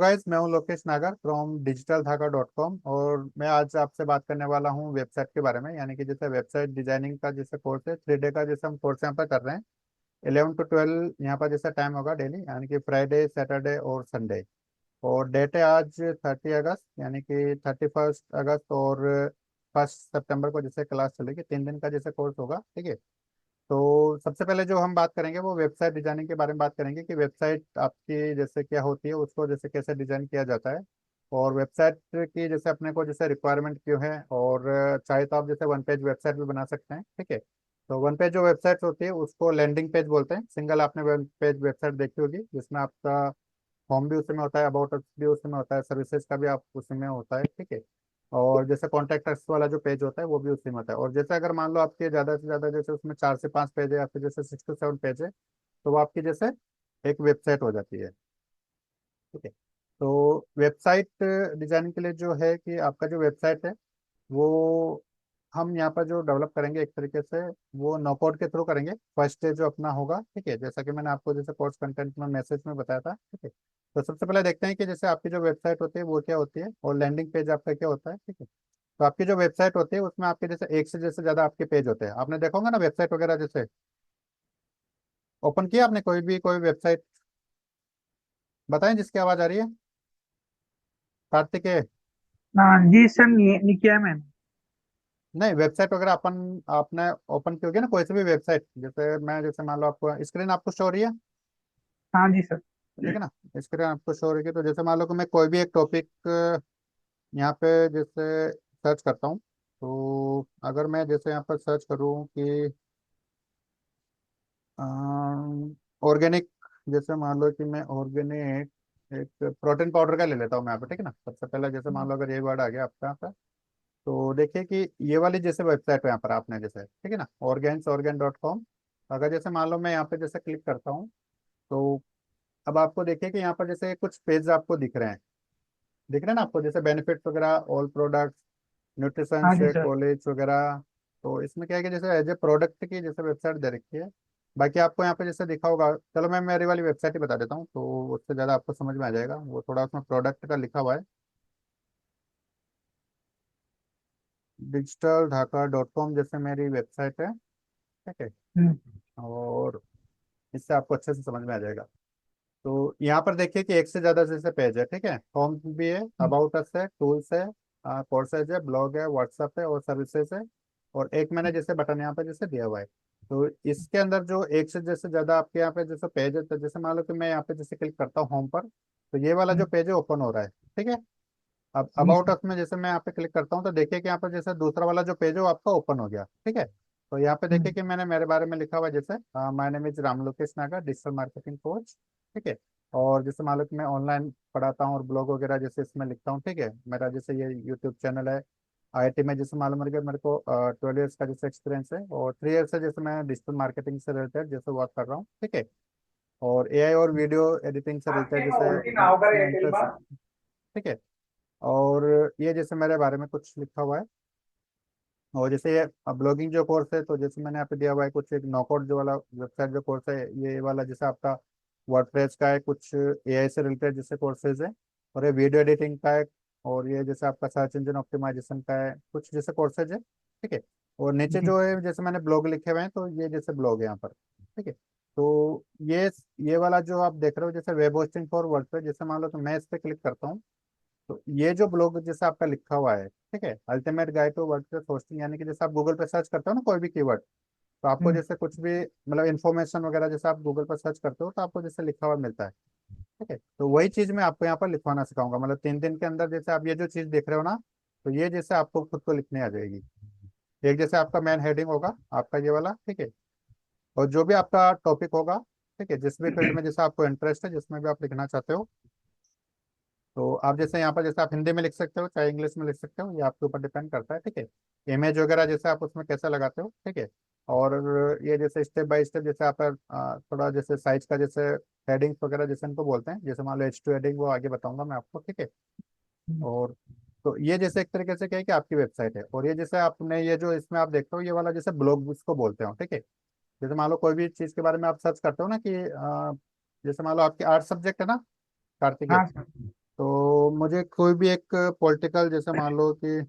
Guys, मैं हूं लोकेश नागर फ्रॉम digitaldhaka.com। और मैं आज आपसे बात करने वाला हूं वेबसाइट के बारे में, यानी कि जैसे वेबसाइट डिजाइनिंग का जैसे कोर्स है 3 डे का, जैसे हम कोर्स यहाँ पर कर रहे हैं। 11 to 12 यहाँ पर जैसा टाइम होगा डेली, यानी कि फ्राइडे सैटरडे और संडे। और डेट है आज 30 अगस्त, यानी कि 31 अगस्त और 1 सितंबर को जैसे क्लास चलेगी। 3 दिन का जैसे कोर्स होगा, ठीक है। तो सबसे पहले जो हम बात करेंगे वो वेबसाइट डिजाइनिंग के बारे में बात करेंगे कि वेबसाइट आपकी जैसे क्या होती है, उसको जैसे कैसे डिजाइन किया जाता है। और वेबसाइट की जैसे अपने को जैसे रिक्वायरमेंट क्यों है, और चाहे तो आप जैसे वन पेज वेबसाइट भी बना सकते हैं, ठीक है। तो वन पेज जो वेबसाइट होती है उसको लैंडिंग पेज बोलते हैं। सिंगल आपने वन पेज वेबसाइट देखी होगी जिसमें आपका फॉर्म भी उसमें होता है, अबाउट अस भी उसमें होता है, सर्विसेज का भी आप उसमें होता है, ठीक है। और जैसे कॉन्टैक्ट अस वाला जो पेज होता है वो भी उसी में होता है। और जैसे अगर मान लो आपके ज़्यादा से ज़्यादा जैसे उसमें 4 से 5 पेज है, या फिर जैसे 6 to 7 पेज है, तो वो आपकी जैसे एक वेबसाइट हो जाती है, ठीक है। तो वेबसाइट डिजाइनिंग के लिए जो है कि आपका जो वेबसाइट है वो हम यहाँ पर जो डेवलप करेंगे एक तरीके से, वो नॉकआउट के थ्रू करेंगे। फर्स्ट डे जो अपना होगा, ठीक है, जैसा कि मैंने आपको जैसे कोर्स कंटेंट में मैसेज में बताया था, ठीक है। तो सबसे पहले देखते हैं कि जैसे आपकी जो वेबसाइट होती है वो क्या होती है, और लैंडिंग पेज आपका क्या होता है, ठीक है। तो आपकी जो वेबसाइट होती है उसमें आपके जैसे एक से जैसे ज्यादा आपके पेज होते हैं। आपने देखा होगा ना वेबसाइट वगैरह, जैसे ओपन किया आपने कोई भी कोई वेबसाइट, बताएं जिसकी आवाज आ रही है। कार्तिक है। हाँ जी सर, नहीं किया है मैंने। नहीं, वेबसाइट वगैरह अपन आपने ओपन की होगी ना कोई सी भी वेबसाइट, जैसे मैं जैसे मान लो आपको स्क्रीन आपको शो हो रही है, हाँ जी सर। ठीक है ना। स्क्रीन आपको शो हो रही है, तो जैसे मान लो कि मैं कोई भी एक टॉपिक यहाँ पे जैसे सर्च करता हूँ। तो अगर मैं जैसे यहाँ पर सर्च करूँ कि ऑर्गेनिक, जैसे मान लो कि मैं ऑर्गेनिक एक प्रोटीन पाउडर का ले लेता हूँ मैं यहाँ पे, ठीक है ना। सबसे पहले जैसे मान लो अगर ये वर्ड आ गया आपका यहाँ पे, तो देखिए कि ये वाली जैसे वेबसाइट है यहाँ पर आपने जैसे, ठीक है ना, organsorgan.com। अगर जैसे मान लो मैं यहाँ पे जैसे क्लिक करता हूँ, तो अब आपको देखिए कि यहाँ पर जैसे कुछ पेज आपको दिख रहे हैं, दिख रहे हैं ना आपको, जैसे बेनिफिट्स वगैरह, ऑल प्रोडक्ट्स, न्यूट्रिशन हाँ जी से सर। कॉलेज वगैरह। तो इसमें क्या है कि जैसे एज ए प्रोडक्ट की जैसे वेबसाइट दे रखी है। बाकी आपको यहाँ पे जैसे दिखा होगा, चलो मैं मेरी वाली वेबसाइट ही बता देता हूँ तो उससे ज़्यादा आपको समझ में आ जाएगा। वो थोड़ा उसमें प्रोडक्ट का लिखा हुआ है, digitaldhaka.com जैसे मेरी वेबसाइट है, ठीक है। हम्म, और इससे आपको अच्छे से समझ में आ जाएगा। तो यहाँ पर देखिए कि एक से ज्यादा जैसे पेज है, ठीक है। होम भी है, अबाउट अस है, टूल्स है, कोर्सेज है, ब्लॉग है, व्हाट्सएप है और सर्विसेज है। और एक मैंने जैसे बटन यहाँ पे जैसे दिया हुआ है। तो इसके अंदर जो एक से जैसे ज्यादा आपके यहाँ पे जैसे पेज है, तो जैसे मान लो कि मैं यहाँ पे जैसे क्लिक करता हूँ होम पर, तो ये वाला जो हम्म, पेज है ओपन हो रहा है, ठीक है। अब जी अबाउट सर। अस में जैसे मैं यहाँ पे क्लिक करता हूँ, तो देखिए कि यहाँ पर जैसे दूसरा वाला जो पेज है वो आपका ओपन हो गया, ठीक है। तो यहाँ पे देखिए हम्म, कि मैंने मेरे बारे में लिखा हुआ है, जैसे my name is Ram Lokesh नागर, डिजिटल मार्केटिंग कोच, ठीक है। और जैसे मान लो कि मैं ऑनलाइन पढ़ाता हूँ और ब्लॉग वगैरह जैसे इसमें लिखता हूँ, ठीक है। मेरा जैसे ये यूट्यूब चैनल है। आईआईटी में जैसे मालूम मेरे को 12 ईयर्स का जैसे एक्सपीरियंस है, और 3 ईयर्स से जैसे मैं डिजिटल मार्केटिंग से रिलेटेड जैसे वर्क कर रहा हूँ, ठीक है। और एआई और वीडियो एडिटिंग से रिलेटेड जैसे इसमें इंटरेस्ट, ठीक है। और ये जैसे मेरे बारे में कुछ लिखा हुआ है। और जैसे ये ब्लॉगिंग जो कोर्स है, तो जैसे मैंने यहाँ पे दिया हुआ है कुछ एक नॉकआउट जो वाला वेबसाइट जो कोर्स है, ये वाला जैसे आपका वर्डप्रेस का है, कुछ एआई से रिलेटेड जैसे कोर्सेज है। और ये वीडियो एडिटिंग का है। और ये जैसे आपका सर्च इंजन ऑप्टिमाइजेशन का है, कुछ जैसे कोर्सेज है, ठीक है। और नीचे जी। जो है जैसे मैंने ब्लॉग लिखे हुए हैं, तो ये जैसे ब्लॉग है यहाँ पर, ठीक है। तो ये वाला जो आप देख रहे हो जैसे वेब होस्टिंग फॉर वर्डप्रेस, जैसे मान लो तो मैं इस पे क्लिक करता हूँ, तो ये जो ब्लॉग जैसे आपका लिखा हुआ है, ठीक है, ultimate guide to WordPress hosting, यानी कि जैसे आप गूगल पे सर्च करते हो ना कोई भी कीवर्ड, तो आपको हम्म, जैसे कुछ भी मतलब इन्फॉर्मेशन वगैरह जैसे आप गूगल पर सर्च करते हो तो आपको जैसे लिखा हुआ मिलता है, ठीक है। तो वही चीज मैं आपको यहाँ पर लिखवाना सिखाऊंगा, मतलब 3 दिन के अंदर जैसे आप ये जो चीज देख रहे हो ना, तो ये जैसे आपको खुद को लिखने आ जाएगी। एक जैसे आपका मेन हेडिंग होगा आपका ये वाला, ठीक है। और जो भी आपका टॉपिक होगा, ठीक है, जिस भी फील्ड में जैसे आपको इंटरेस्ट है, जिसमें भी आप लिखना चाहते हो, तो आप जैसे यहाँ पर जैसे आप हिंदी में लिख सकते हो चाहे इंग्लिश में लिख सकते हो, ये आपके ऊपर डिपेंड करता है, ठीक है। इमेज वगैरह जैसे आप उसमें कैसा लगाते हो, ठीक है। और ये जैसे स्टेप बाय स्टेप जैसे आप थोड़ा जैसे साइज का जैसे हेडिंग्स वगैरह जैसे इनको बोलते हैं, जैसे मान लो H2 हेडिंग, वो आगे बताऊंगा मैं आपको, ठीक है। हम्म, और तो ये जैसे एक तरीके से क्या है कि आपकी वेबसाइट है। और ये जैसे आपने ये जो इसमें आप देखते हो ये वाला जैसे ब्लॉग इसको बोलते हो, ठीक है। जैसे मान लो कोई भी चीज़ के बारे में आप सर्च करते हो ना कि जैसे मान लो आपकी आर्ट सब्जेक्ट है ना, कार्तिक है। हाँ सर। मुझे कोई भी एक पॉलिटिकल जैसे मान लो कि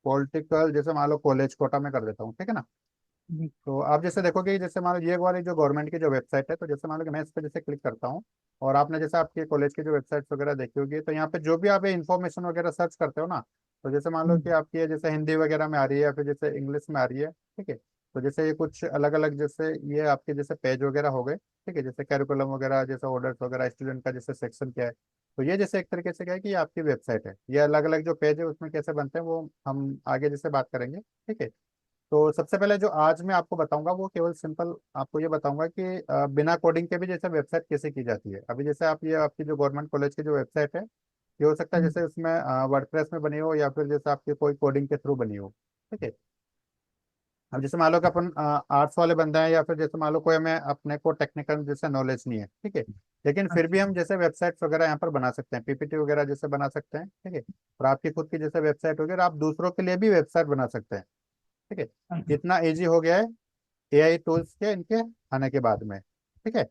पॉलिटिकल जैसे मान लो कॉलेज कोटा में कर देता हूँ, ठीक है ना। जी। तो आप जैसे देखोगे कि जैसे मान लो ये वाली जो गवर्नमेंट की जो वेबसाइट है, तो जैसे मान लो कि मैं इस पर जैसे क्लिक करता हूँ, और आपने जैसे आपके कॉलेज की जो वेबसाइट्स वगैरह देखी होगी, तो यहाँ पे जो भी आप इन्फॉर्मेशन वगैरह सर्च करते हो ना, तो जैसे मान लो कि आपकी ये जैसे हिंदी वगैरह में आ रही है या फिर जैसे इंग्लिश में आ रही है, ठीक है। तो जैसे ये कुछ अलग अलग जैसे ये आपके जैसे पेज वगैरह हो गए, ठीक है, जैसे कैरिकुलम वगैरह जैसे ऑर्डर्स वगैरह स्टूडेंट का जैसे सेक्शन क्या है। तो ये जैसे एक तरीके से क्या है कि ये आपकी वेबसाइट है, ये अलग अलग जो पेज है उसमें कैसे बनते हैं वो हम आगे जैसे बात करेंगे, ठीक है। तो सबसे पहले जो आज मैं आपको बताऊंगा वो केवल सिंपल आपको ये बताऊंगा कि बिना कोडिंग के भी जैसे वेबसाइट कैसे की जाती है। अभी जैसे आप ये आपकी जो गवर्नमेंट कॉलेज की जो वेबसाइट है, ये हो सकता है जैसे उसमें वर्डप्रेस में बनी हो या फिर जैसे आपके कोई कोडिंग के थ्रू बनी हो, ठीक है। अब जैसे मान लो कि अपन आर्ट्स वाले बंदे हैं या फिर जैसे मान लो कोई हमें अपने को टेक्निकल जैसे नॉलेज नहीं है, ठीक है, लेकिन फिर भी अच्छा। हम जैसे वेबसाइट्स वगैरह यहाँ पर बना सकते हैं, पीपीटी वगैरह जैसे बना सकते हैं, ठीक है। और आपकी खुद की जैसे वेबसाइट वगैरह आप दूसरों के लिए भी वेबसाइट बना सकते हैं, ठीक है। अच्छा। इतना इजी हो गया है एआई टूल्स के इनके आने के बाद में, ठीक है।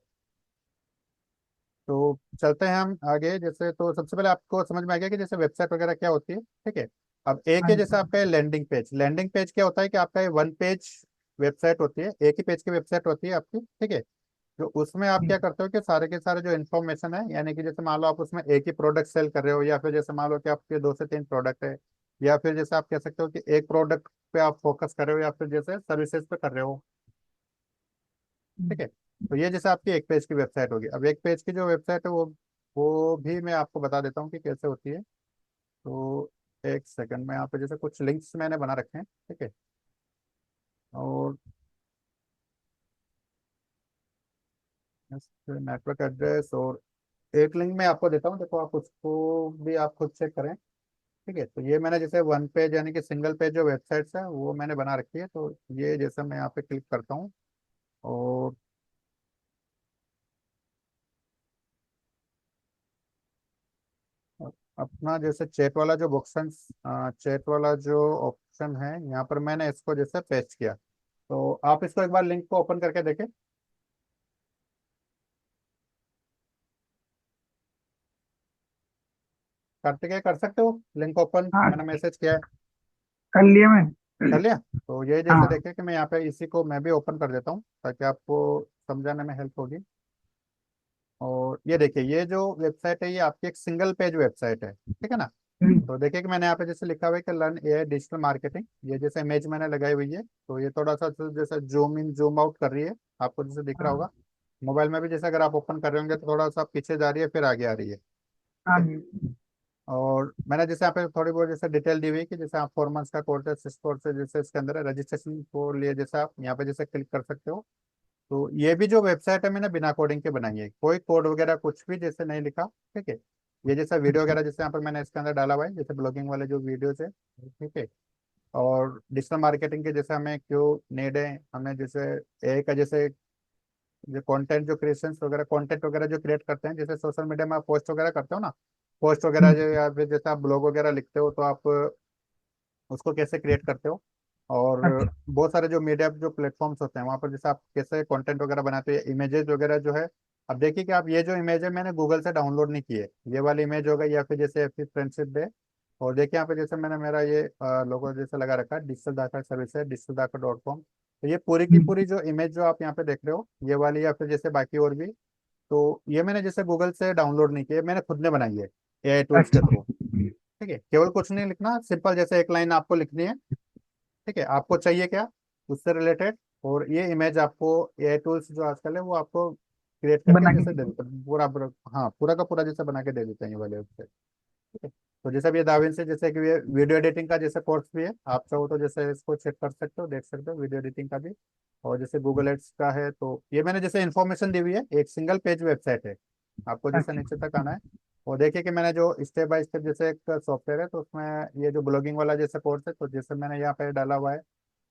तो चलते हैं हम आगे, जैसे तो सबसे पहले आपको समझ में आ गया कि जैसे वेबसाइट वगैरह क्या होती है, ठीक है। अब एक हाँ है जी जैसे सर। आपका लैंडिंग पेज। लैंडिंग पेज क्या होता है कि आपका ये वन पेज वेबसाइट होती है, एक ही पेज की वेबसाइट होती है आपकी, ठीक है। तो उसमें आप जी। क्या करते हो कि सारे के सारे जो इन्फॉर्मेशन है, यानी कि जैसे मान लो आप उसमें एक ही प्रोडक्ट सेल कर रहे हो, या फिर जैसे मान लो कि आपके दो से तीन प्रोडक्ट है, या फिर जैसे आप कह सकते हो कि एक प्रोडक्ट पे आप फोकस कर रहे हो या फिर जैसे सर्विसेज पे कर रहे हो, ठीक है। तो ये जैसे आपकी एक पेज की वेबसाइट होगी। अब एक पेज की जो वेबसाइट है वो भी मैं आपको बता देता हूँ कि कैसे होती है। तो एक सेकंड में यहाँ पे जैसे कुछ लिंक्स मैंने बना रखे हैं, ठीक है। और नेटवर्क एड्रेस और एक लिंक मैं आपको देता हूँ, देखो आप उसको भी आप खुद चेक करें, ठीक है। तो ये मैंने जैसे वन पेज यानी कि सिंगल पेज जो वेबसाइट्स है वो मैंने बना रखी है। तो ये जैसे मैं यहाँ पे क्लिक करता हूँ, और अपना जैसे चैट वाला जो ऑप्शन, चैट वाला जो ऑप्शन है यहाँ पर मैंने इसको जैसे पेस्ट किया। तो आप इसको एक बार लिंक को ओपन करके देखें। करते क्या कर सकते हो, लिंक ओपन हाँ, मैंने मैसेज किया है। कर लिया मैंने। कर लिया। तो ये जैसे हाँ। देखें कि मैं यहाँ पे इसी को मैं भी ओपन कर देता हूँ ताकि आपको समझाने में हेल्प होगी। और ये देखिए ये जो वेबसाइट है ये आपकी एक सिंगल पेज वेबसाइट है, ठीक है ना। हम्म। तो देखिए कि मैंने यहाँ पे जैसे लिखा हुआ है कि लर्न एआई डिजिटल मार्केटिंग, ये जैसे इमेज मैंने लगाई हुई है। तो ये थोड़ा सा जैसे जूम इन जूम आउट कर रही है, आपको जैसे दिख रहा हाँ। होगा। मोबाइल में भी जैसे अगर आप ओपन कर रहे होंगे तो थोड़ा सा पीछे जा रही है फिर आगे आ रही है, ठीक हाँ है। जी। और मैंने जैसे यहाँ पे थोड़ी बहुत जैसे डिटेल दी हुई है कि जैसे आप 4 मंथ्स का कोर्स है, 6 कोर्स है, जैसे इसके अंदर है रजिस्ट्रेशन को लिए जैसे आप यहाँ पे जैसे क्लिक कर सकते हो। तो ये भी जो वेबसाइट है मैंने बिना कोडिंग के बनाई है, कोई कोड वगैरह कुछ भी जैसे नहीं लिखा, ठीक है। ये जैसा वीडियो अच्छा। वगैरह जैसे यहाँ पर मैंने इसके अंदर डाला हुआ है, जैसे ब्लॉगिंग वाले जो वीडियोज है, ठीक है। और डिजिटल मार्केटिंग के जैसे हमें क्यों नीड है, हमें जैसे एक का जैसे जो कंटेंट जो क्रिएशन वगैरह कंटेंट वगैरह जो क्रिएट करते हैं, जैसे सोशल मीडिया में आप पोस्ट वगैरह करते हो ना, पोस्ट वगैरह हम्म। जो या फिर जैसे आप ब्लॉग वगैरह लिखते हो, तो आप उसको कैसे क्रिएट करते हो। और अच्छा। बहुत सारे जो मीडिया जो प्लेटफॉर्म्स होते हैं वहाँ पर जैसे आप कैसे कंटेंट वगैरह बनाते हो, इमेजेस वगैरह जो है। अब देखिए कि आप ये जो इमेज है मैंने गूगल से डाउनलोड नहीं की है, ये वाली इमेज हो गई, या फिर जैसे फ्रेंडशिप डे। और देखिए यहाँ पे जैसे मैंने मेरा ये लोगो जैसे लगा रखा है, डिजिटल दाखा सर्विस है digitaldaaka.com। तो ये पूरी की हम्म। पूरी जो इमेज जो आप यहाँ पे देख रहे हो ये वाली, या फिर जैसे बाकी और भी, तो ये मैंने जैसे गूगल से डाउनलोड नहीं की है, मैंने खुद ने बनाई है एआई टूल्स के अच्छा। थ्रू, ठीक है। केवल कुछ नहीं लिखना, सिंपल जैसे एक लाइन आपको लिखनी है, ठीक है। आपको चाहिए क्या उससे रिलेटेड, और ये इमेज आपको एआई टूल्स जो आजकल है वो आपको क्रिएट करके बना के जैसे दे दीजिए। देते हैं पूरा हाँ पूरा का पूरा जैसे बना के दे देते हैं ये वाले उससे, ठीक है। तो जैसे भी ये दाविन से जैसे कि ये वीडियो एडिटिंग का जैसे कोर्स भी है, आप चाहो तो जैसे इसको चेक कर सकते हो, देख सकते हो वीडियो एडिटिंग का भी। और जैसे गूगल एड्स का है, तो ये मैंने जैसे इन्फॉर्मेशन दी हुई है, एक सिंगल पेज वेबसाइट है। आपको जैसे अच्छा। नीचे तक आना है। और देखिए कि मैंने जो स्टेप बाय स्टेप जैसे एक सॉफ्टवेयर है, तो उसमें ये जो ब्लॉगिंग वाला जैसे कोर्स है, तो जैसे मैंने यहाँ पे डाला हुआ है,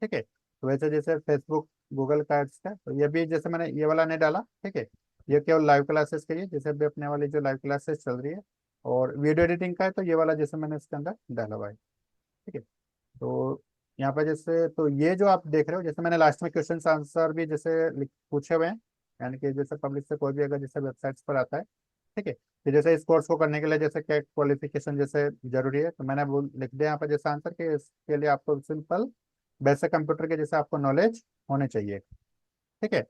ठीक है। तो वैसे जैसे फेसबुक गूगल का एड्स का, तो ये भी जैसे मैंने ये वाला नहीं डाला, ठीक है। ये केवल लाइव क्लासेस के लिए, जैसे भी अपने वाली जो लाइव क्लासेस चल रही है। और वीडियो एडिटिंग का है तो ये वाला जैसे मैंने इसके अंदर डाला हुआ है, ठीक है। तो यहाँ पे जैसे तो ये जो आप देख रहे हो, जैसे मैंने लास्ट में क्वेश्चन आंसर भी जैसे पूछे हुए हैं, यानी कि जैसे पब्लिक से कोई भी अगर जैसे वेबसाइट्स पर आता है, ठीक है, कि जैसे इस कोर्स को करने के लिए जैसे क्या क्वालिफिकेशन जैसे जरूरी है, तो मैंने वो लिख दिया यहाँ पर जैसे आंसर कि इसके लिए आपको सिंपल बेसिक कंप्यूटर के जैसे आपको नॉलेज होने चाहिए, ठीक है।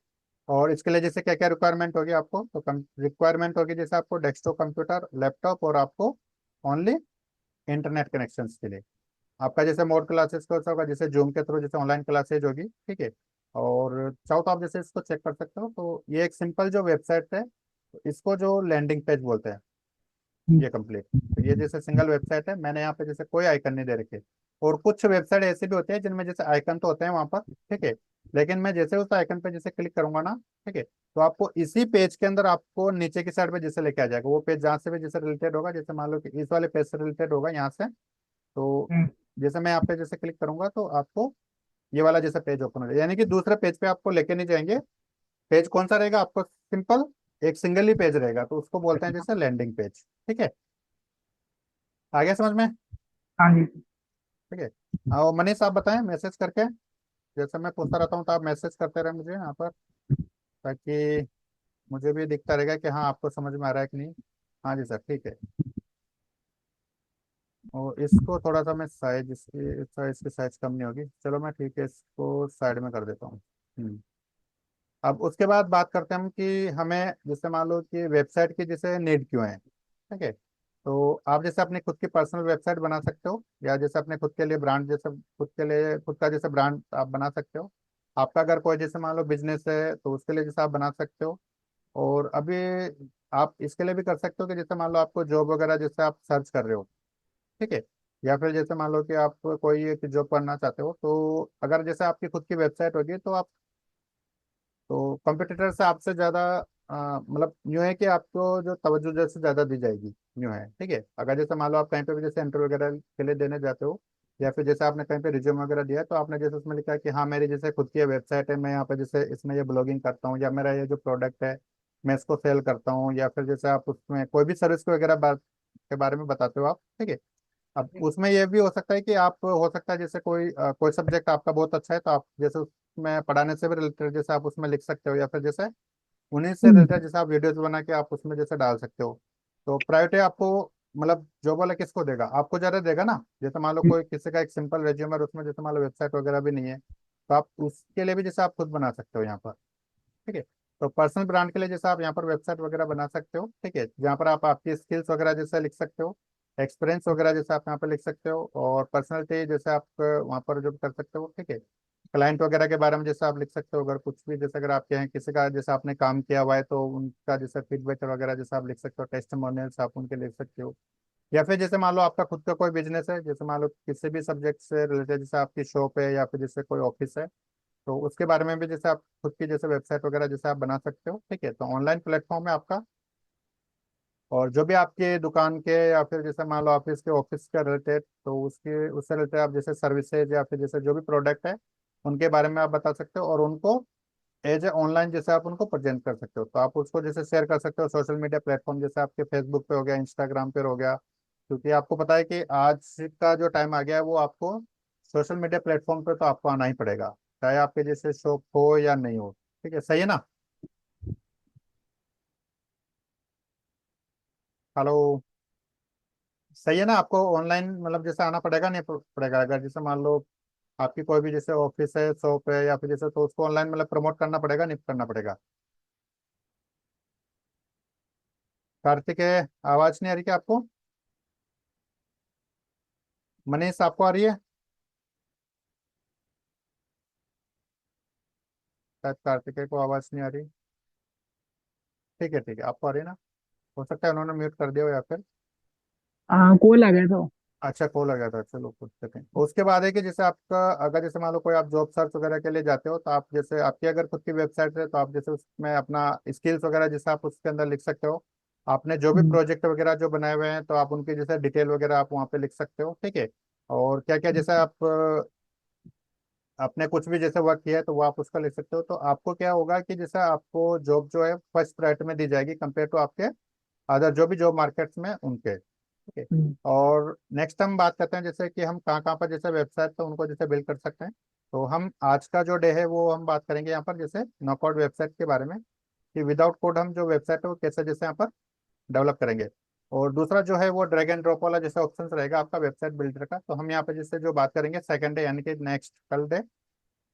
और इसके लिए जैसे क्या क्या रिक्वायरमेंट होगी आपको, तो रिक्वायरमेंट होगी जैसे आपको डेस्कटॉप कंप्यूटर, लैपटॉप, और आपको ओनली इंटरनेट कनेक्शन के लिए आपका जैसे मोड क्लासेस का होगा, जैसे जूम के थ्रू जैसे ऑनलाइन क्लासेज होगी, ठीक है। और चाहो तो आप जैसे इसको चेक कर सकते हो, तो ये एक सिंपल जो वेबसाइट है, तो इसको जो लैंडिंग पेज बोलते हैं, ये कंप्लीट, तो ये जैसे सिंगल वेबसाइट है, मैंने यहाँ पे जैसे कोई आइकन नहीं दे रखे। और कुछ वेबसाइट ऐसे भी होते हैं जिनमें जैसे आइकन तो होते हैं वहां पर, ठीक है, लेकिन मैं जैसे उस आइकन पे जैसे क्लिक करूंगा ना, ठीक है, तो आपको इसी पेज के अंदर आपको नीचे की साइड पे जैसे लेके आ जाएगा वो पेज, जहाँ से भी जैसे रिलेटेड होगा, जैसे मान लो कि इस वाले पेज से रिलेटेड होगा यहाँ से, तो हम्म, जैसे मैं यहाँ पे जैसे क्लिक करूंगा तो आपको ये वाला जैसा पेज ओपन हो जाएगा, यानी कि दूसरे पेज पे आपको लेके नहीं जाएंगे। पेज कौन सा रहेगा आपको, सिंपल एक सिंगल ही पेज रहेगा, तो उसको बोलते हैं जैसे लैंडिंग पेज, ठीक है। आ गया समझ में? हाँ जी। ठीक है। और मनीष आप बताएं मैसेज करके, जैसे मैं पूछता रहता हूँ तो आप मैसेज करते रहे मुझे यहाँ पर, ताकि मुझे भी दिखता रहेगा कि हाँ आपको समझ में आ रहा है कि नहीं। हाँ जी सर, ठीक है। और इसको थोड़ा सा मैं साइज इसकी साइज की साइज कम नहीं होगी, चलो मैं ठीक है इसको साइड में कर देता हूँ। अब उसके बाद बात करते हैं हम कि हमें जैसे मान लो कि वेबसाइट की जैसे नीड क्यों है, ठीक है। तो आप जैसे अपनी खुद की पर्सनल वेबसाइट बना सकते हो, या जैसे अपने खुद के लिए ब्रांड जैसे खुद के लिए खुद का जैसे ब्रांड आप बना सकते हो। आपका अगर कोई जैसे मान लो बिजनेस है तो उसके लिए जैसे आप बना सकते हो। और अभी आप इसके लिए भी कर सकते हो कि जैसे मान लो आपको जॉब वगैरह जैसे आप सर्च कर रहे हो, ठीक है, या फिर जैसे मान लो कि आप कोई एक जॉब करना चाहते हो, तो अगर जैसे आपकी खुद की वेबसाइट होगी तो आप, तो कंपटीटर से आपसे ज़्यादा मतलब यूँ है कि आपको जो तवज्जो जैसे ज़्यादा दी जाएगी, यूँ है, ठीक है। अगर जैसे मान लो आप कहीं पे भी जैसे इंटरव्यू वगैरह के लिए देने जाते हो, या फिर जैसे आपने कहीं पे रिज्यूम वगैरह दिया है, तो आपने जैसे उसमें लिखा है कि हाँ मेरी जैसे खुद की वेबसाइट है, मैं यहाँ पे जैसे इसमें ये ब्लॉगिंग करता हूँ, या मेरा ये जो प्रोडक्ट है मैं इसको सेल करता हूँ, या फिर जैसे आप उसमें कोई भी सर्विस वगैरह बात के बारे में बताते हो आप, ठीक है। अब उसमें यह भी हो सकता है कि आप हो सकता है जैसे कोई सब्जेक्ट आपका बहुत अच्छा है, तो आप जैसे उसमें पढ़ाने से भी रिलेटेड जैसे आप उसमें लिख सकते हो, या फिर जैसे उन्हीं से हम्म, रिलेटेड जैसे आप वीडियोस बना के आप उसमें जैसे डाल सकते हो। तो प्रायोरिटी आपको मतलब जॉब वाला किसको देगा, आपको ज़्यादा देगा ना। जैसे मान लो कोई किसी का एक सिंपल रेज्यूम है और उसमें जैसे मान लो वेबसाइट वगैरह भी नहीं है, तो आप उसके लिए भी जैसे आप खुद बना सकते हो यहाँ पर, ठीक है। तो पर्सनल ब्रांड के लिए जैसे आप यहाँ पर वेबसाइट वगैरह बना सकते हो, ठीक है, जहाँ पर आप आपकी स्किल्स वगैरह जैसे लिख सकते हो, एक्सपीरियंस वगैरह जैसे आप यहाँ पर लिख सकते हो, और पर्सनैलिटी जैसे आप वहाँ पर जो कर सकते हो, ठीक है। क्लाइंट वगैरह के बारे में जैसे आप लिख सकते हो, अगर कुछ भी जैसे अगर आपके यहाँ किसी का जैसे आपने काम किया हुआ है तो उनका जैसे फीडबैक वगैरह जैसे आप लिख सकते हो, टेस्टिमोनियल्स आप उनके लिख सकते हो। या फिर जैसे मान लो आपका खुद का कोई बिजनेस है, जैसे मान लो किसी भी सब्जेक्ट से रिलेटेड जैसे आपकी शॉप है या फिर जैसे कोई ऑफिस है, तो उसके बारे में भी जैसे आप खुद की जैसे वेबसाइट वगैरह जैसे आप बना सकते हो, ठीक है। तो ऑनलाइन प्लेटफॉर्म है आपका, और जो भी आपके दुकान के या फिर जैसे मान लो ऑफिस के ऑफिस के रिलेटेड, तो उसके उससे रिलेटेड आप जैसे सर्विसेज या फिर जैसे जो भी प्रोडक्ट है उनके बारे में आप बता सकते हो, और उनको एज ए ऑनलाइन जैसे आप उनको प्रेजेंट कर सकते हो। तो आप उसको जैसे शेयर कर सकते हो सोशल मीडिया प्लेटफॉर्म, जैसे आपके फेसबुक पे हो गया, इंस्टाग्राम पे हो गया, क्योंकि आपको पता है कि आज का जो टाइम आ गया है वो आपको सोशल मीडिया प्लेटफॉर्म पे तो आपको आना ही पड़ेगा, चाहे आपके जैसे शॉप हो या नहीं हो, ठीक है, सही है ना। हेलो, सही है ना, आपको ऑनलाइन मतलब जैसे आना पड़ेगा नहीं पड़ेगा, अगर जैसे मान लो आपकी कोई भी जैसे ऑफिस है, शॉप है या फिर जैसे, तो उसको ऑनलाइन मतलब प्रमोट करना पड़ेगा नहीं करना पड़ेगा। कार्तिक है, आवाज नहीं आ रही क्या आपको? मनीष आपको आ रही है? शायद कार्तिकेय को आवाज नहीं आ रही। ठीक है आपको आ रही है ना, हो सकता है उन्होंने म्यूट कर दिया हो या फिर। हाँ, कॉल आ गया था। अच्छा कॉल आ गया था, चलो कुछ सेकंड। उसके बाद है कि जैसे आपका अगर जैसे मान लो कोई आप जॉब सर्च वगैरह के लिए जाते हो, तो आप जैसे आपकी अगर खुद की वेबसाइट है तो आप जैसे उसमें अपना स्किल्स वगैरह जैसे आप उसके अंदर लिख सकते हो। आपने जो भी हम्म, प्रोजेक्ट वगैरह जो बनाए हुए हैं तो आप उनकी जैसे डिटेल वगैरह आप वहाँ पे लिख सकते हो, ठीक है। और क्या क्या जैसे आप आपने कुछ भी जैसे वर्क किया है तो वो आप उसका लिख सकते हो। तो आपको क्या होगा कि जैसे आपको जॉब जो है फर्स्ट प्रायोरिटी में दी जाएगी कंपेयर टू आपके अदर जो भी जॉब मार्केट्स में उनके, ठीक है। हम्म, और नेक्स्ट हम बात करते हैं जैसे कि हम कहाँ कहाँ पर जैसे वेबसाइट तो उनको जैसे बिल्ड कर सकते हैं। तो हम आज का जो डे है वो हम बात करेंगे यहाँ पर जैसे नो कोड वेबसाइट के बारे में, कि विदाउट कोड हम जो वेबसाइट है वो कैसे जैसे यहाँ पर डेवलप करेंगे। और दूसरा जो है वो ड्रैग एंड ड्रॉप वाला जैसे ऑप्शन रहेगा आपका वेबसाइट बिल्डर का। तो हम यहाँ पे जैसे जो बात करेंगे सेकंड डे यानी कि नेक्स्ट कल डे,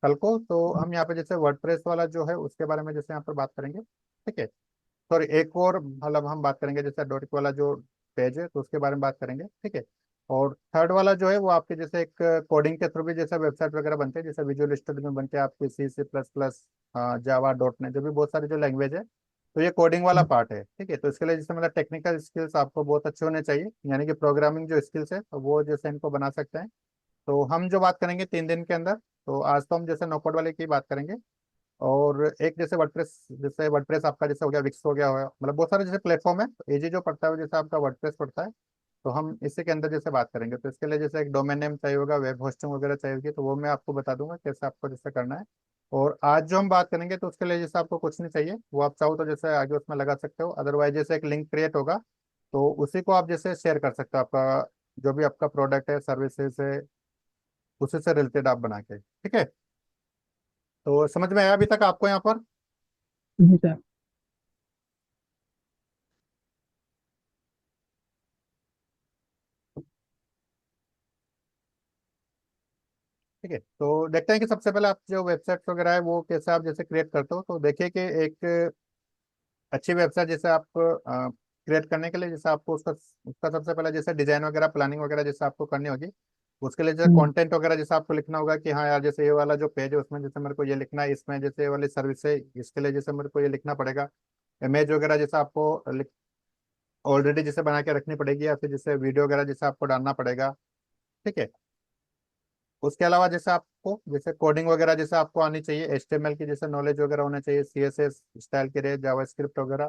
कल को, तो हम यहाँ पे जैसे वर्डप्रेस वाला जो है उसके बारे में जैसे यहाँ पर बात करेंगे। ठीक है। सॉरी, एक और मतलब हम बात करेंगे जैसे डॉट वाला जो पेज है तो उसके बारे में बात करेंगे। ठीक है। और थर्ड वाला जो है वो आपके जैसे एक कोडिंग के थ्रू भी जैसे वेबसाइट वगैरह बनते हैं, जैसे विजुअल स्टूडियो में बनते हैं आपके C++, जावा, डॉट नेट, जो भी बहुत सारी जो लैंग्वेज है। तो ये कोडिंग वाला हम्म, पार्ट है। ठीक है। तो इसके लिए जैसे मतलब टेक्निकल स्किल्स आपको बहुत अच्छे होने चाहिए, यानी कि प्रोग्रामिंग जो स्किल्स है तो वो जैसे इनको बना सकते हैं। तो हम जो बात करेंगे 3 दिन के अंदर, तो आज तो हम जैसे नो कोड वाले की बात करेंगे। और एक जैसे वर्डप्रेस आपका जैसे हो गया, विक्स हो गया, मतलब बहुत सारे जैसे प्लेटफॉर्म है, तो एजी जो पड़ता है वो जैसे आपका वर्डप्रेस पड़ता है। तो हम इसी के अंदर जैसे बात करेंगे। तो इसके लिए जैसे एक डोमेन नेम चाहिए होगा, वेब होस्टिंग वगैरह चाहिए होगी, तो वो मैं आपको बता दूंगा कैसे आपको जैसे करना है। और आज जो हम बात करेंगे तो उसके लिए जैसे आपको कुछ नहीं चाहिए, वो आप चाहो तो जैसे आगे उसमें लगा सकते हो, अदरवाइज जैसे एक लिंक क्रिएट होगा तो उसी को आप जैसे शेयर कर सकते हो, आपका जो भी आपका प्रोडक्ट है, सर्विसेज है, उसी से रिलेटेड आप बना के। ठीक है। तो समझ में आया अभी तक आपको यहाँ पर? जी सर। ठीक है। तो देखते हैं कि सबसे पहले आप जो वेबसाइट वगैरह है वो कैसे आप जैसे क्रिएट करते हो। तो देखिए कि एक अच्छी वेबसाइट जैसे आप क्रिएट करने के लिए जैसे आपको उसका उसका सबसे पहले जैसे डिजाइन वगैरह, प्लानिंग वगैरह जैसे आपको करनी होगी। उसके लिए जैसे हम्म, कंटेंट वगैरह जैसे आपको लिखना होगा कि हाँ यार, जैसे ये वाला जो पेज है उसमें जैसे मेरे को ये लिखना है, इसमें जैसे ये वाली सर्विस है इसके लिए जैसे मेरे को ये लिखना पड़ेगा। इमेज वगैरह जैसे आपको ऑलरेडी जैसे बना के रखनी पड़ेगी, या फिर जैसे वीडियो वगैरह जैसे आपको डालना पड़ेगा। ठीक है। उसके अलावा जैसे आपको जैसे कोडिंग वगैरह जैसे आपको आनी चाहिए, HTML की जैसे नॉलेज वगैरह होना चाहिए, CSS स्टाइल के लिए, जावास्क्रिप्ट वगैरह।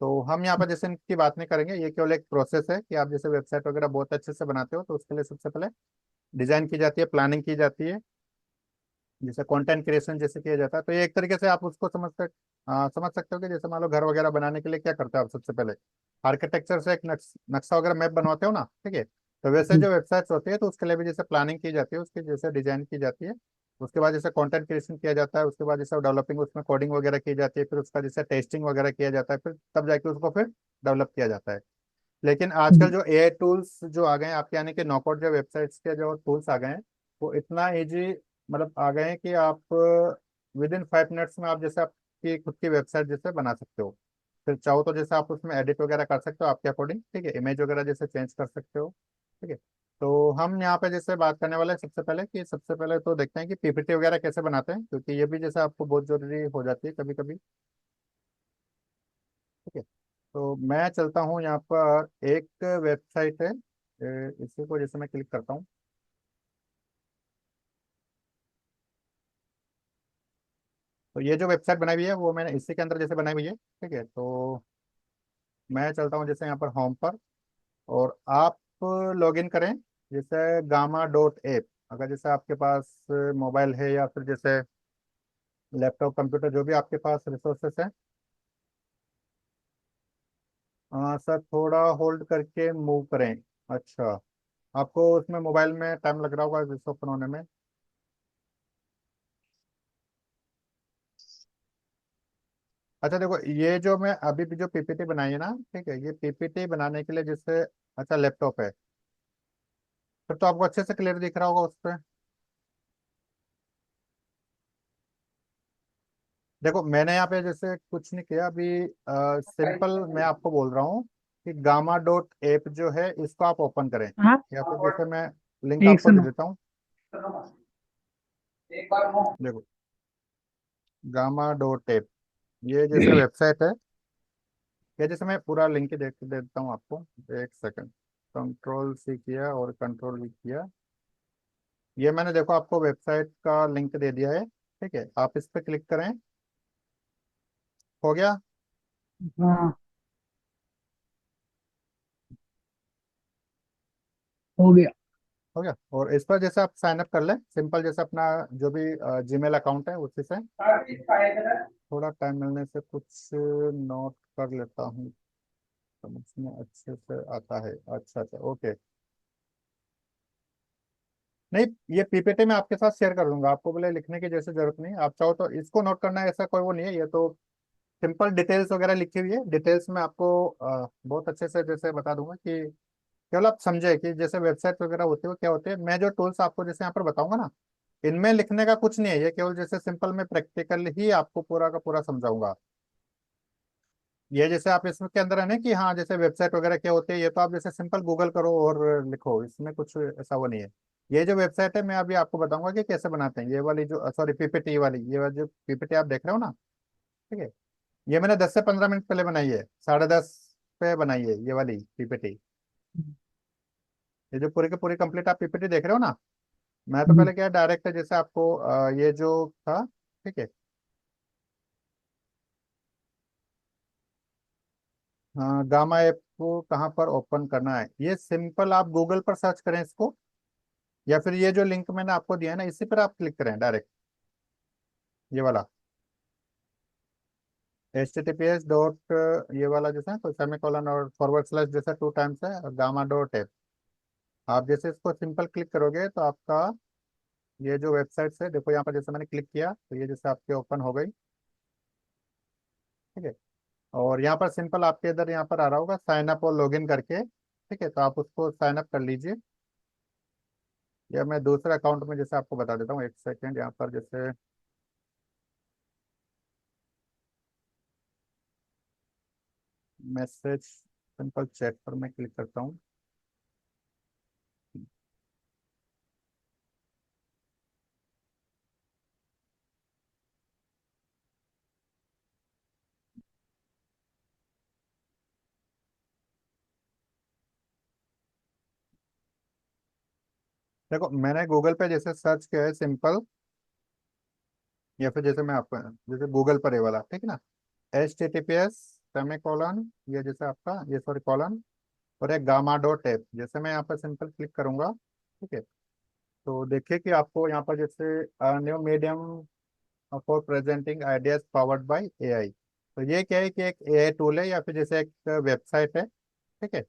तो हम यहाँ पर जैसे इनकी बात नहीं करेंगे, ये केवल एक प्रोसेस है कि आप जैसे वेबसाइट वगैरह बहुत अच्छे से बनाते हो तो उसके लिए सबसे पहले डिजाइन की जाती है, प्लानिंग की जाती है, जैसे कंटेंट क्रिएशन जैसे किया जाता है। तो ये एक तरीके से आप उसको समझ सकते हो कि जैसे मान लो घर वगैरह बनाने के लिए क्या करते हो आप सबसे पहले, आर्किटेक्चर से एक नक्शा वगैरह मैप बनवाते हो ना। ठीक है। तो वैसे हम्म, जो वेबसाइट्स होती है तो उसके लिए भी जैसे प्लानिंग की जाती है, उसकी जैसे डिजाइन की जाती है। उसके बाद जैसे कंटेंट क्रिएशन किया जाता है, उसके बाद जैसे डेवलपिंग उसमें कोडिंग वगैरह की जाती है, फिर उसका जैसे टेस्टिंग वगैरह किया जाता है, फिर तब जाके उसको फिर डेवलप किया जाता है। लेकिन आजकल हम्म, जो AI टूल्स जो आ गए हैं आपके, यानी कि नोकोड जो वेबसाइट्स के जो टूल्स आ गए हैं, वो इतना इजी मतलब आ गए हैं कि आप विद इन 5 मिनट्स में आप जैसे आपकी खुद की वेबसाइट जैसे बना सकते हो। फिर चाहो तो जैसे आप उसमें एडिट वगैरह कर सकते हो आपके अकॉर्डिंग। ठीक है। इमेज वगैरह जैसे चेंज कर सकते हो। ठीक है। तो हम यहाँ पे जैसे बात करने वाले हैं सबसे पहले तो देखते हैं कि PPT वगैरह कैसे बनाते हैं, क्योंकि ये भी जैसे आपको बहुत जरूरी हो जाती है कभी कभी। ठीक है। तो मैं चलता हूँ यहाँ पर, एक वेबसाइट है, इसी को जैसे मैं क्लिक करता हूँ। तो ये जो वेबसाइट बनाई हुई है वो मैंने इसी के अंदर जैसे बनाई हुई है। ठीक है। तो मैं चलता हूँ जैसे यहाँ पर होम पर, और आप लॉगिन करें जैसे गामा.ऐप। अगर जैसे आपके पास मोबाइल है या फिर जैसे लैपटॉप, कंप्यूटर, जो भी आपके पास रिसोर्सेस है। सर थोड़ा होल्ड करके मूव करें। अच्छा, आपको उसमें मोबाइल में टाइम लग रहा होगा इस ओपन होने में। अच्छा देखो, ये जो मैं अभी भी जो PPT बनाई है ना, ठीक है, ये PPT बनाने के लिए जैसे, अच्छा लैपटॉप है, फिर तो आपको अच्छे से क्लियर दिख रहा होगा उस पर। देखो मैंने यहाँ पे जैसे कुछ नहीं किया अभी, सिंपल मैं आपको बोल रहा हूँ कि गामा.ऐप जो है इसको आप ओपन करें, हाँ, या फिर जैसे मैं लिंक एक आपको दे सुनो। देता हूँ। देखो, गामा.ऐप, ये जैसे वेबसाइट है। या जैसे मैं पूरा लिंक ही देख देता हूँ आपको। एक सेकंड, कंट्रोल C किया और कंट्रोल V किया, ये मैंने देखो आपको वेबसाइट का लिंक दे दिया है। ठीक है। आप इस पर क्लिक करें। हो गया? हाँ, हो गया। हो गया। और इस पर जैसे आप साइन अप कर लें सिंपल, जैसे अपना जो भी जीमेल अकाउंट है उसी से। थोड़ा टाइम मिलने से कुछ नोट कर लेता हूँ। समझ में अच्छे से आता है। अच्छा अच्छा, ओके। नहीं, ये पीपीटी मैं आपके साथ शेयर कर दूंगा, आपको बोले लिखने की जैसे जरूरत नहीं, आप चाहो तो इसको नोट करना है, ऐसा कोई वो नहीं है। ये तो सिंपल डिटेल्स वगैरह लिखी हुई है, डिटेल्स में आपको बहुत अच्छे से जैसे बता दूंगा कि केवल आप समझे कि जैसे वेबसाइट वगैरह होती है वो क्या होते हैं। मैं जो टूल्स आपको जैसे यहाँ पर बताऊंगा ना, इनमें लिखने का कुछ नहीं है, ये केवल जैसे सिंपल में प्रैक्टिकल ही आपको पूरा का पूरा समझाऊंगा। ये जैसे आप इसमें के अंदर है ना कि हाँ जैसे वेबसाइट वगैरह क्या होती है, ये तो आप जैसे सिंपल गूगल करो और लिखो, इसमें कुछ ऐसा वो नहीं है। ये जो वेबसाइट है मैं अभी आपको बताऊंगा कि कैसे बनाते हैं। ये वाली जो सॉरी पीपीटी वाली, ये वाली जो पीपीटी आप देख रहे हो ना, ठीक है, ये मैंने 10 से 15 मिनट पहले बनाई है, 10:30 पे बनाई है ये वाली पीपीटी। ये जो पूरी की पूरी कंप्लीट आप पीपीटी देख रहे हो ना, मैं तो जी। पहले क्या डायरेक्ट जैसे आपको ये जो था, ठीक है, हाँ गामा ऐप को कहाँ पर ओपन करना है, ये सिंपल आप गूगल पर सर्च करें इसको, या फिर ये जो लिंक मैंने आपको दिया है ना इसी पर आप क्लिक करें डायरेक्ट, ये वाला https. ये वाला जैसा कोई सेमीकोलन और फॉरवर्ड स्लैश जैसा 2 टाइम्स है गामा डॉट ऐप। आप जैसे इसको सिंपल क्लिक करोगे तो आपका ये जो वेबसाइट है, देखो यहाँ पर जैसे मैंने क्लिक किया तो ये जैसे आपके ओपन हो गई, ठीक है। और यहाँ पर सिंपल आपके इधर यहाँ पर आ रहा होगा साइन अप और लॉगिन करके, ठीक है, तो आप उसको साइन अप कर लीजिए। या मैं दूसरे अकाउंट में जैसे आपको बता देता हूँ, एक सेकेंड, यहाँ पर जैसे मैसेज सिंपल चैट पर मैं क्लिक करता हूँ। देखो मैंने गूगल पे जैसे सर्च किया है सिंपल, या फिर जैसे मैं आपको जैसे गूगल पर ये वाला, ठीक है ना, https सेमीकोलन, ये जैसे आपका ये सॉरी कॉलन, और एक गामा डॉट ऐप, जैसे मैं यहाँ पर सिंपल क्लिक करूंगा, ठीक है, तो देखिए कि आपको यहाँ पर जैसे new medium for presenting ideas powered by AI. तो ये क्या है कि एक एआई टूल है या फिर जैसे एक वेबसाइट है, ठीक है।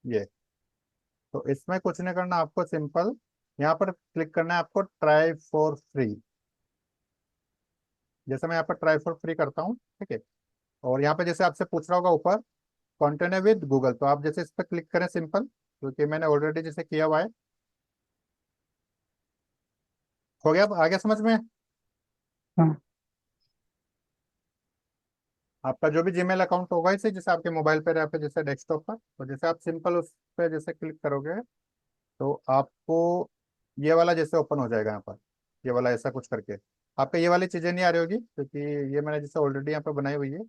ये तो इसमें कुछ नहीं करना आपको, सिंपल यहाँ पर क्लिक करना है आपको, ट्राई फॉर फ्री। जैसे मैं यहाँ पर ट्राई फॉर फ्री करता हूँ, ठीक है, और यहाँ पे जैसे आपसे पूछ रहा होगा ऊपर कंटिन्यू विद गूगल, तो आप जैसे इस पर क्लिक करें सिंपल, क्योंकि मैंने ऑलरेडी जैसे किया हुआ है। हो गया, अब आगे समझ में? हाँ। आपका जो भी जीमेल अकाउंट होगा इसे जैसे आपके मोबाइल पर या फिर जैसे डेस्कटॉप पर, तो जैसे आप सिंपल उस पर जैसे क्लिक करोगे तो आपको ये वाला जैसे ओपन हो जाएगा यहाँ पर, ये वाला ऐसा कुछ करके। आपको ये वाली चीज़ें नहीं आ रही होगी क्योंकि ये मैंने जैसे ऑलरेडी यहाँ पे बनाई हुई है।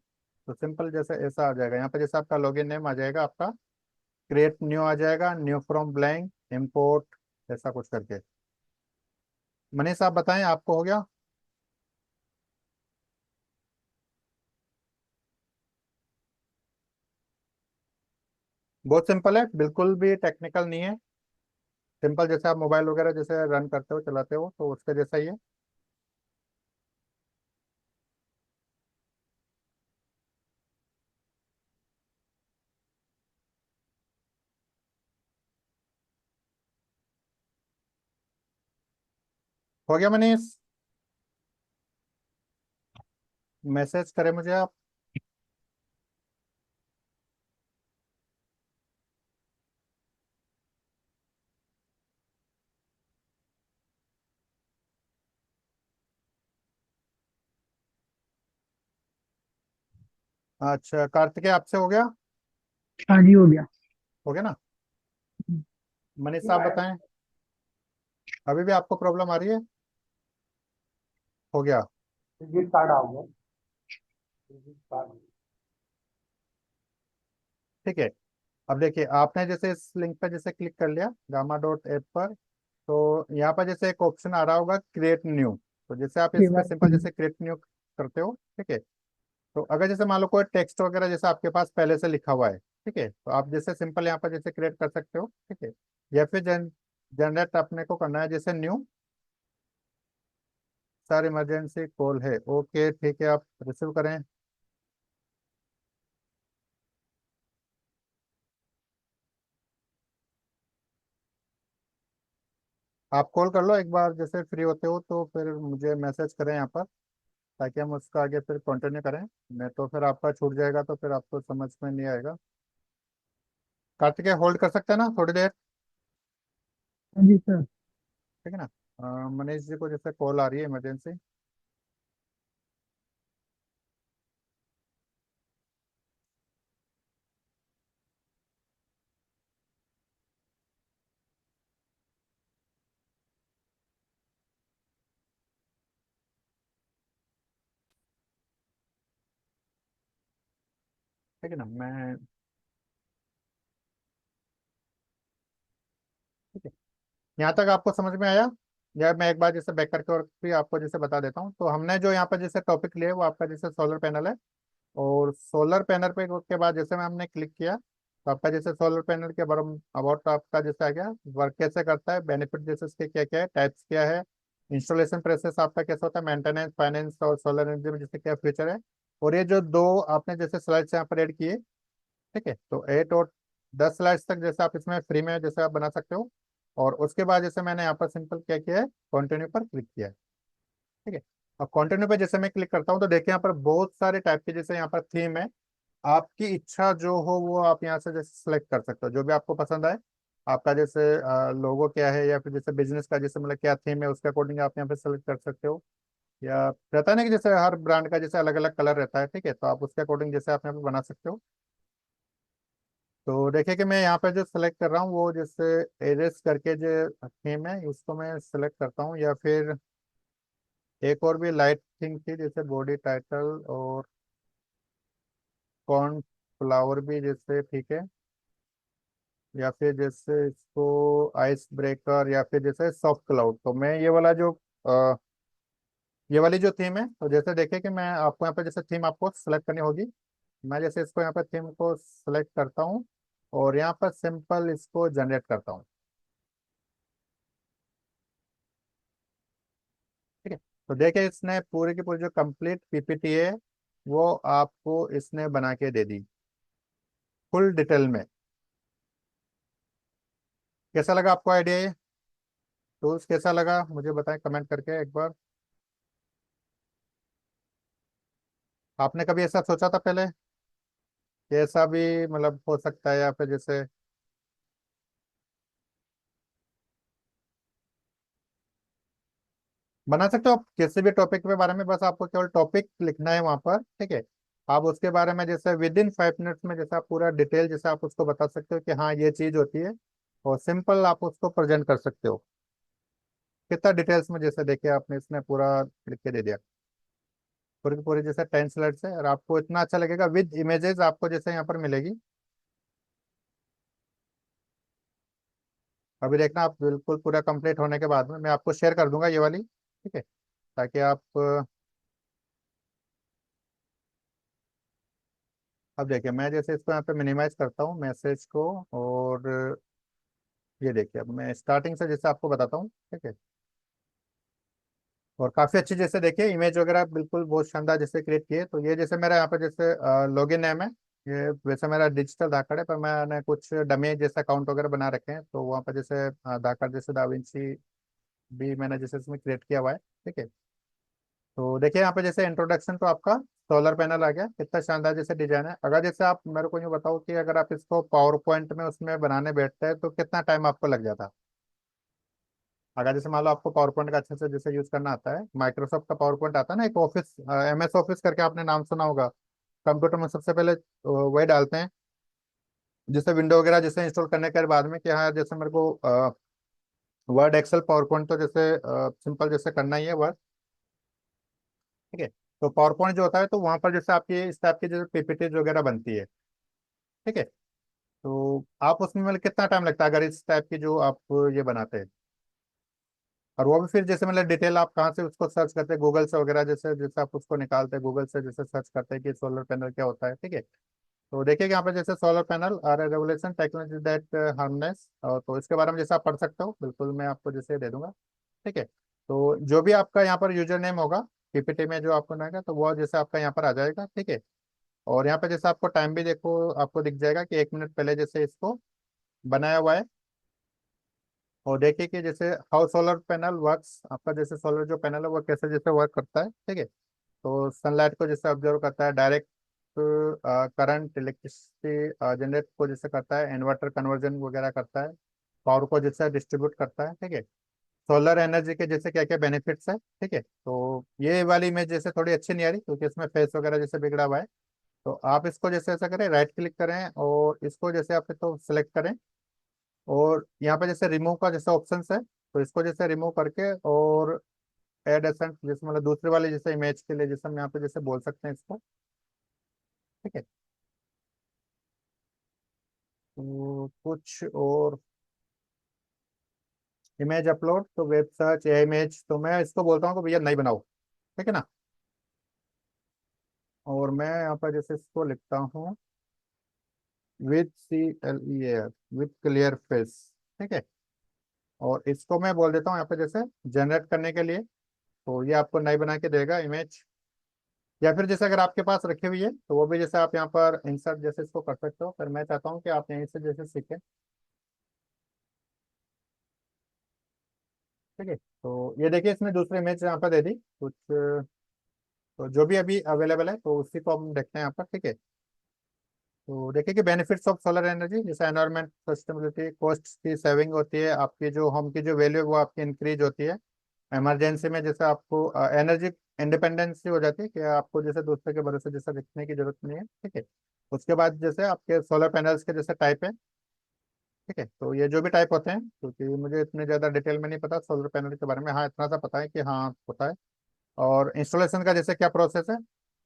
तो सिंपल जैसे ऐसा आ जाएगा यहाँ पे, जैसे आपका लॉगिन नेम आ जाएगा, आपका क्रिएट न्यू आ जाएगा, न्यू फ्रॉम ब्लैंक, इम्पोर्ट, ऐसा कुछ करके। मनीष आप बताएं, आपको हो गया? बहुत सिंपल है, बिल्कुल भी टेक्निकल नहीं है। सिंपल जैसे आप मोबाइल वगैरह जैसे रन करते हो चलाते हो तो उसके जैसा ही है। हो गया मनीष? मैसेज करें मुझे आप। अच्छा कार्तिकेय, आपसे हो गया? हाँ जी, हो गया। हो गया ना? मनीष साहब बताएं, अभी भी आपको प्रॉब्लम आ रही है? हो गया? क्रेडिट कार्ड आ गया। Credit card. ठीक है। अब देखिए आपने जैसे इस लिंक पर जैसे क्लिक कर लिया गामा डॉट ऐप पर, तो यहाँ पर जैसे एक ऑप्शन आ रहा होगा क्रिएट न्यू। तो जैसे आप इस पर सिंपल केवाईसी। जैसे क्रिएट न्यू करते हो, ठीक है, तो अगर जैसे मान लो कोई टेक्स्ट वगैरह जैसे आपके पास पहले से लिखा हुआ है, ठीक है, तो आप जैसे सिंपल यहाँ पर जैसे क्रिएट कर सकते हो, ठीक है, या फिर जनरेट अपने को करना है जैसे न्यू, सर इमरजेंसी कॉल है, ओके ठीक है, आप रिसीव करें। आप कॉल कर लो एक बार, जैसे फ्री होते हो तो फिर मुझे मैसेज करें यहाँ पर, ताकि हम उसका आगे फिर कंटिन्यू करें। नहीं तो फिर आपका छूट जाएगा तो फिर आपको समझ में नहीं आएगा। कार्तिकेय होल्ड कर सकते हैं ना थोड़ी देर? हाँ जी सर। ठीक है ना। मनीष जी को जैसे कॉल आ रही है इमरजेंसी। ठीक है ना। मैं ठीक है, यहाँ तक आपको समझ में आया? या मैं एक बार जैसे बैक करके और भी आपको जैसे बता देता हूँ। तो हमने जो यहाँ पर जैसे टॉपिक लिया है, वो आपका जैसे सोलर पैनल है। और सोलर पैनल पे के बाद जैसे में हमने क्लिक किया, तो आपका जैसे सोलर पैनल के बारे में अबाउट आपका जैसे आ गया, वर्क कैसे करता है, बेनिफिट जैसे इसके क्या क्या है, टाइप्स क्या है, इंस्टॉलेशन प्रोसेस आपका कैसा होता है, मेंटेनेंस, फाइनेंस और सोलर एनर्जी में जैसे क्या फ्यूचर है। और ये जो दो आपने जैसे स्लाइड्स यहाँ पर ऐड किए, ठीक है, तो 8 और 10 स्लाइड्स तक जैसे आप इसमें फ्री में जैसे आप बना सकते हो। और उसके बाद जैसे मैंने यहाँ पर सिंपल क्या किया है, कंटिन्यू पर क्लिक किया है। ठीक है। अब कंटिन्यू पे जैसे मैं क्लिक करता हूँ तो देखिए यहाँ पर बहुत सारे टाइप के जैसे यहाँ पर थीम है। आपकी इच्छा जो हो वो आप यहाँ से जैसे सेलेक्ट कर सकते हो, जो भी आपको पसंद आए। आपका जैसे लोगो क्या है, या फिर जैसे बिजनेस का जैसे मतलब क्या थीम है, उसके अकॉर्डिंग आप यहाँ पे सेलेक्ट कर सकते हो। या रहता है ना कि जैसे हर ब्रांड का जैसे अलग अलग कलर रहता है, ठीक है, तो आप उसके अकॉर्डिंग जैसे आप यहाँ पे बना सकते हो। तो देखिए कि मैं यहाँ पे जो सेलेक्ट कर रहा हूँ वो जैसे एरेस करके जो थीम है उसको मैं सेलेक्ट करता हूँ, या फिर एक और भी लाइट थिंग थी जैसे बॉडी टाइटल और कॉर्न फ्लावर भी जैसे ठीक है। या फिर जैसे इसको आइस ब्रेकर, या फिर जैसे सॉफ्ट क्लाउड। तो मैं ये वाला जो ये वाली जो थीम है, तो जैसे देखिए कि मैं आपको यहाँ पे जैसे थीम आपको सेलेक्ट करनी होगी। मैं जैसे इसको यहाँ पर थीम को सेलेक्ट करता हूँ और यहाँ पर सिंपल इसको जनरेट करता हूँ। ठीक है। तो देखिए इसने पूरी की पूरी जो कंप्लीट पीपीटी है वो आपको इसने बना के दे दी, फुल डिटेल में। कैसा लगा आपको आइडिया ये? टूल्स कैसा लगा मुझे बताएं कमेंट करके एक बार। आपने कभी ऐसा सोचा था पहले कि ऐसा भी मतलब हो सकता है, या फिर जैसे बना सकते हो आप किसी भी टॉपिक के बारे में, बस आपको केवल टॉपिक लिखना है वहां पर, ठीक है। आप उसके बारे में जैसे विद इन 5 मिनट्स में जैसे आप पूरा डिटेल जैसे आप उसको बता सकते हो कि हाँ ये चीज होती है। और सिंपल आप उसको प्रेजेंट कर सकते हो। कितना डिटेल्स में जैसे देखिए आपने इसने पूरा लिख के दे दिया। पूरी की पूरी जैसे 10 स्लाइड्स है, और आपको इतना अच्छा लगेगा, विद इमेजेस आपको जैसे यहाँ पर मिलेगी। अभी देखना आप बिल्कुल पूरा कंप्लीट होने के बाद में मैं आपको शेयर कर दूंगा ये वाली, ठीक है, ताकि आप अब देखिए मैं जैसे इसको यहाँ पे मिनिमाइज करता हूँ मैसेज को। और ये देखिए अब मैं स्टार्टिंग से जैसे आपको बताता हूँ, ठीक है। और काफी अच्छी जैसे देखिए इमेज वगैरह बिल्कुल बहुत शानदार जैसे क्रिएट किए। तो ये जैसे मेरा यहाँ पे जैसे लॉगिन नेम है। ये वैसे मेरा डिजिटल धाकड़ है, पर मैंने कुछ डमी जैसे अकाउंट वगैरह बना रखे हैं, तो वहाँ पर जैसे धाकड़ जैसे दाविंची भी मैंने जैसे इसमें क्रिएट किया हुआ है। ठीक है। तो देखिए यहाँ पे जैसे इंट्रोडक्शन तो आपका सोलर पैनल आ गया, कितना शानदार जैसे डिजाइन है। अगर जैसे आप मेरे को यूँ बताओ कि अगर आप इसको पावर पॉइंट में उसमें बनाने बैठते हैं तो कितना टाइम आपको लग जाता? अगर जैसे मान लो आपको पावर पॉइंट का अच्छे से जैसे यूज करना आता है, माइक्रोसॉफ्ट का पावर पॉइंट आता है ना, एक ऑफिस, MS ऑफिस करके आपने नाम सुना होगा। कंप्यूटर में सबसे पहले वही डालते हैं, जैसे विंडो वगैरह जैसे इंस्टॉल करने के बाद में, कि हाँ जैसे मेरे को वर्ड एक्सेल पावर पॉइंट तो जैसे सिंपल जैसे करना ही है वर्ड। ठीक है। तो पावर पॉइंट जो होता है तो वहां पर जैसे आपकी इस टाइप की जैसे PPT वगैरह बनती है। ठीक है। तो आप उसमें मतलब कितना टाइम लगता है अगर इस टाइप की जो आप ये बनाते हैं? और वो भी फिर जैसे मतलब डिटेल आप कहाँ से उसको सर्च करते हैं, गूगल से वगैरह, जैसे जैसे आप उसको निकालते हैं गूगल से, जैसे सर्च करते हैं कि सोलर पैनल क्या होता है। ठीक है। तो देखिए कि यहाँ पे जैसे solar panel are revolution technology that harness, तो इसके बारे में जैसे आप पढ़ सकते हो, बिल्कुल मैं आपको जैसे दे दूंगा। ठीक है। तो जो भी आपका यहाँ पर यूजर नेम होगा PPT में जो आपको रहेगा, तो वो जैसे आपका यहाँ पर आ जाएगा। ठीक है। और यहाँ पे जैसे आपको टाइम भी देखो आपको दिख जाएगा कि 1 मिनट पहले जैसे इसको बनाया हुआ है। और देखिए कि जैसे हाउ सोलर पैनल वर्क्स, आपका जैसे सोलर जो पैनल है वो कैसे जैसे वर्क करता है, ठीक है। तो सनलाइट को जैसे ऑब्जर्व करता है, डायरेक्ट करंट इलेक्ट्रिसिटी जनरेट को जैसे करता है, इन्वर्टर कन्वर्जन वगैरह करता है, पावर को जैसे डिस्ट्रीब्यूट करता है, ठीक है। सोलर एनर्जी के जैसे क्या क्या बेनिफिट्स है, ठीक है। तो ये वाली इमेज जैसे थोड़ी अच्छी नहीं आ रही क्योंकि इसमें फेस वगैरह जैसे बिगड़ा हुआ है। तो आप इसको जैसे ऐसा करें, राइट क्लिक करें और इसको जैसे आप तो सेलेक्ट करें, और यहाँ पे जैसे रिमूव का जैसे ऑप्शन है, तो इसको जैसे रिमूव करके और एड एसेंट जैसे मतलब दूसरे वाले जैसे इमेज के लिए जैसे हम यहाँ पे जैसे बोल सकते हैं इसको, ठीक है। तो कुछ और इमेज अपलोड, तो वेब सर्च या इमेज, तो मैं इसको बोलता हूँ कि भैया नहीं बनाओ, ठीक है ना। और मैं यहाँ पर जैसे इसको लिखता हूँ with CLEAR, with clear face, ठीक है। और इसको मैं बोल देता हूँ यहाँ पे जैसे जनरेट करने के लिए, तो ये आपको नई बना के देगा इमेज। या फिर जैसे अगर आपके पास रखी हुई है तो वो भी जैसे आप यहाँ पर इंसर्ट जैसे इसको कर सकते हो, पर मैं चाहता हूँ कि आप यहीं से जैसे सीखें, ठीक है। तो ये देखिए इसमें दूसरी इमेज यहाँ पर दे दी कुछ, तो जो भी अभी अवेलेबल है तो उसी को हम देखते हैं यहाँ पर, ठीक है। तो देखिए कि बेनिफिट्स ऑफ सोलर एनर्जी जैसे एनवायरमेंट सस्टेनेबिलिटी, कॉस्ट की सेविंग होती है, आपकी जो होम की जो वैल्यू है वो आपकी इंक्रीज होती है, इमरजेंसी में जैसे आपको एनर्जी इंडिपेंडेंसी हो जाती है कि आपको जैसे दूसरे के भरोसे जैसे रखने की जरूरत नहीं है, ठीक है। उसके बाद जैसे आपके सोलर पैनल्स के जैसे टाइप है, ठीक है। तो ये जो भी टाइप होते हैं, क्योंकि मुझे इतने ज़्यादा डिटेल में नहीं पता सोलर पैनल के बारे में, हाँ इतना सा पता है कि हाँ होता है। और इंस्टॉलेशन का जैसे क्या प्रोसेस है,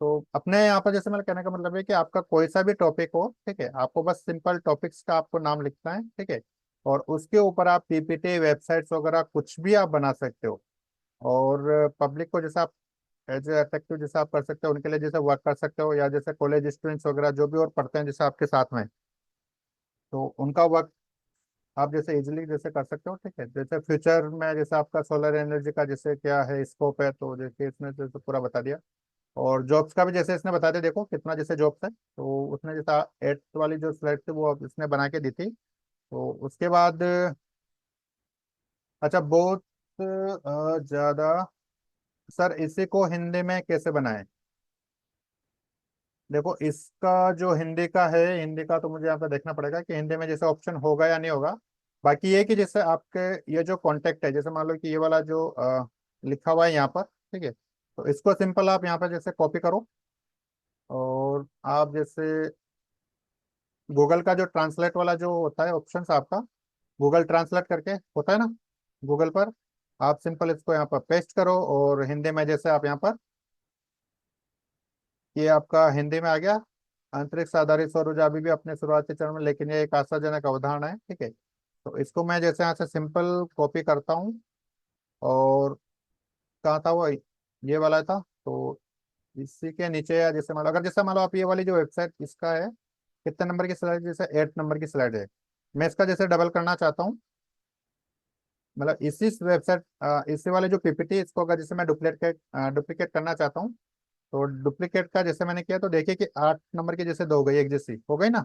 तो अपने यहाँ पर जैसे मेरा कहने का मतलब है कि आपका कोई सा भी टॉपिक हो, ठीक है, आपको बस सिंपल टॉपिक्स का आपको नाम लिखना है, ठीक है। और उसके ऊपर आप PPT वेबसाइट्स वगैरह कुछ भी आप बना सकते हो। और पब्लिक को जैसे आप एज अट्रैक्टिव जैसे आप कर सकते हो, उनके लिए जैसे वर्क कर सकते हो, या जैसे कॉलेज स्टूडेंट्स वगैरह जो भी और पढ़ते हैं जैसे आपके साथ में, तो उनका वर्क आप जैसे इजीली जैसे कर सकते हो, ठीक है। जैसे फ्यूचर में जैसे आपका सोलर एनर्जी का जैसे क्या है स्कोप है, तो जैसे इसने जैसे पूरा बता दिया। और जॉब्स का भी जैसे इसने बता दिया, देखो कितना जैसे जॉब्स है, तो उसने जैसा 8th वाली जो स्लाइड थी वो अब इसने बना के दी थी। तो उसके बाद अच्छा बहुत ज्यादा, सर इसी को हिंदी में कैसे बनाएं। देखो इसका जो हिंदी का है, हिंदी का तो मुझे यहाँ पे देखना पड़ेगा कि हिंदी में जैसे ऑप्शन होगा या नहीं होगा। बाकी ये कि जैसे आपके ये जो कॉन्टेक्ट है, जैसे मान लो कि ये वाला जो लिखा हुआ है यहाँ पर, ठीक है। तो इसको सिंपल आप यहाँ पर जैसे कॉपी करो, और आप जैसे गूगल का जो ट्रांसलेट वाला जो होता है ऑप्शन आपका, गूगल ट्रांसलेट करके होता है ना गूगल पर, आप सिंपल इसको यहाँ पर पेस्ट करो, और हिंदी में जैसे आप यहाँ पर, ये आपका हिंदी में आ गया। अंतरिक्ष आधारित सौर ऊर्जा अभी भी अपने शुरुआती चरण में, लेकिन ये एक आशाजनक अवधारणा है, ठीक है। तो इसको मैं जैसे यहाँ से सिंपल कॉपी करता हूँ, और कहाँ था वो, ये वाला था। तो इसी के नीचे, या जैसे मान लो, अगर जैसे मान लो आप ये वाली जो वेबसाइट इसका है, कितने नंबर की स्लाइड, जैसे 8 नंबर की स्लाइड है, मैं इसका जैसे डबल करना चाहता हूँ, मतलब इसी वेबसाइट इसी वाले जो PPT इसको अगर जैसे मैं डुप्लीकेट डुप्लीकेट करना चाहता हूँ, तो डुप्लीकेट का जैसे मैंने किया, तो देखिए कि 8 नंबर की जैसे दो हो गई, एक जैसी हो गई ना।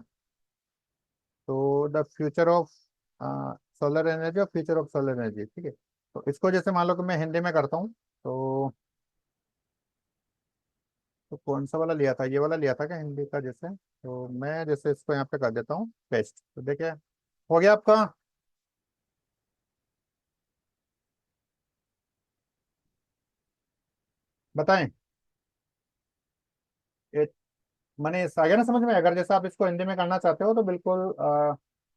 तो the future of solar energy और फ्यूचर ऑफ सोलर एनर्जी, ठीक है। तो इसको जैसे मान लो कि मैं हिंदी में करता हूँ, तो कौन सा वाला लिया था, ये वाला लिया था क्या हिंदी का जैसे, तो मैं जैसे इसको यहाँ पे कर देता हूँ पेस्ट, तो देखिए हो गया आपका। बताएं, ये मैंने इस आ गया ना समझ में। अगर जैसे आप इसको हिंदी में करना चाहते हो तो बिल्कुल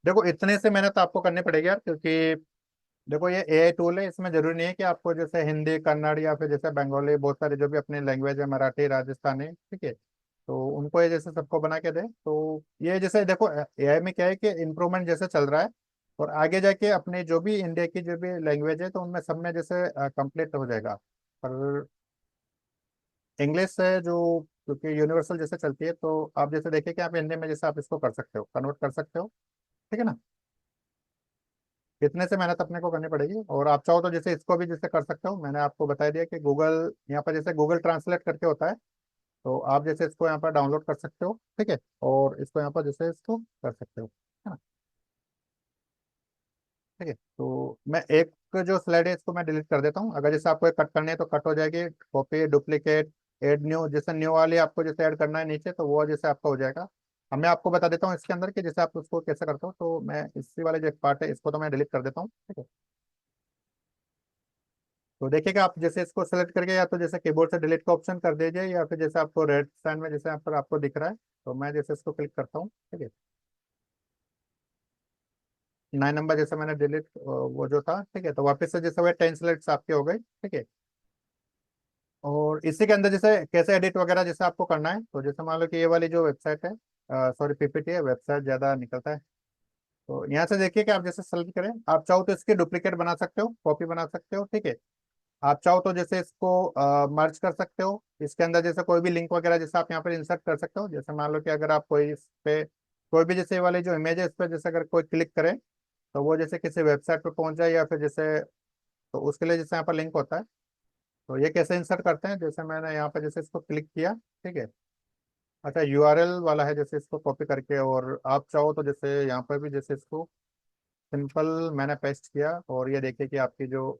देखो इतने से मेहनत आपको करनी पड़ेगी यार, क्योंकि देखो ये AI टूल है, इसमें जरूरी नहीं है कि आपको जैसे हिंदी कन्नड़ या फिर जैसे बंगाली, बहुत सारे जो भी अपनी लैंग्वेज है, मराठी राजस्थानी, ठीक है, तो उनको ये जैसे सबको बना के दे। तो ये जैसे देखो AI में क्या है कि इम्प्रूवमेंट जैसे चल रहा है, और आगे जाके अपने जो भी इंडिया की जो भी लैंग्वेज है तो उनमें सब में जैसे कंप्लीट हो जाएगा। पर इंग्लिश है जो, क्योंकि यूनिवर्सल जैसे चलती है, तो आप जैसे देखिए कि आप हिंदी में जैसे आप इसको कर सकते हो, कन्वर्ट कर सकते हो, ठीक है ना। इतने से मेहनत अपने को करनी पड़ेगी, और आप चाहो तो जैसे इसको भी जैसे कर सकते हो, मैंने आपको बता दिया कि गूगल यहाँ पर जैसे गूगल ट्रांसलेट करके होता है, तो आप जैसे इसको यहाँ पर डाउनलोड कर सकते हो, ठीक है। और इसको यहाँ पर जैसे इसको कर सकते हो, है ना। ठीक है, तो मैं एक जो स्लाइड है इसको मैं डिलीट कर देता हूँ। अगर जैसे आपको कट करनी है तो कट हो जाएगी, कॉपी डुप्लीकेट ऐड न्यू, जैसे न्यू वाली आपको जैसे ऐड करना है नीचे तो वो जैसे आपका हो जाएगा। अब मैं आपको बता देता हूँ इसके अंदर कि जैसे आप उसको कैसे करते हो। तो मैं इसी वाले जो पार्ट है इसको तो मैं डिलीट कर देता हूँ, ठीक है। तो देखिए कि आप जैसे इसको सेलेक्ट करके या तो जैसे कीबोर्ड से डिलीट का ऑप्शन कर दीजिए, या फिर जैसे आपको रेड साइन में जैसे यहाँ पर आपको दिख रहा है, तो मैं जैसे इसको क्लिक करता हूँ, ठीक है। 9 नंबर जैसे मैंने डिलीट वो जो था, ठीक है, तो वापस से जैसे वो 10 सेलेक्ट आपके हो गए, ठीक है। और इसी के अंदर जैसे कैसे एडिट वगैरह जैसे आपको करना है, तो जैसे मान लो कि ये वाली जो वेबसाइट है, सॉरी पीपीटी है, वेबसाइट ज़्यादा निकलता है। तो यहाँ से देखिए कि आप जैसे सेलेक्ट करें, आप चाहो तो इसके डुप्लीकेट बना सकते हो, कॉपी बना सकते हो, ठीक है। आप चाहो तो जैसे इसको मर्ज कर सकते हो, इसके अंदर जैसे कोई भी लिंक वगैरह जैसे आप यहाँ पर इंसर्ट कर सकते हो। जैसे मान लो कि अगर आप कोई इस पे कोई भी जैसे ये वाली जो इमेज है इस पर जैसे अगर कोई क्लिक करे तो वो जैसे किसी वेबसाइट पर पहुंच जाए, या फिर जैसे तो उसके लिए जैसे यहाँ पर लिंक होता है। तो ये कैसे इंसर्ट करते हैं, जैसे मैंने यहाँ पर जैसे इसको क्लिक किया, ठीक है। अच्छा यूआरएल वाला है, जैसे इसको कॉपी करके, और आप चाहो तो जैसे यहाँ पर भी जैसे इसको सिंपल मैंने पेस्ट किया, और ये देखिए कि आपकी जो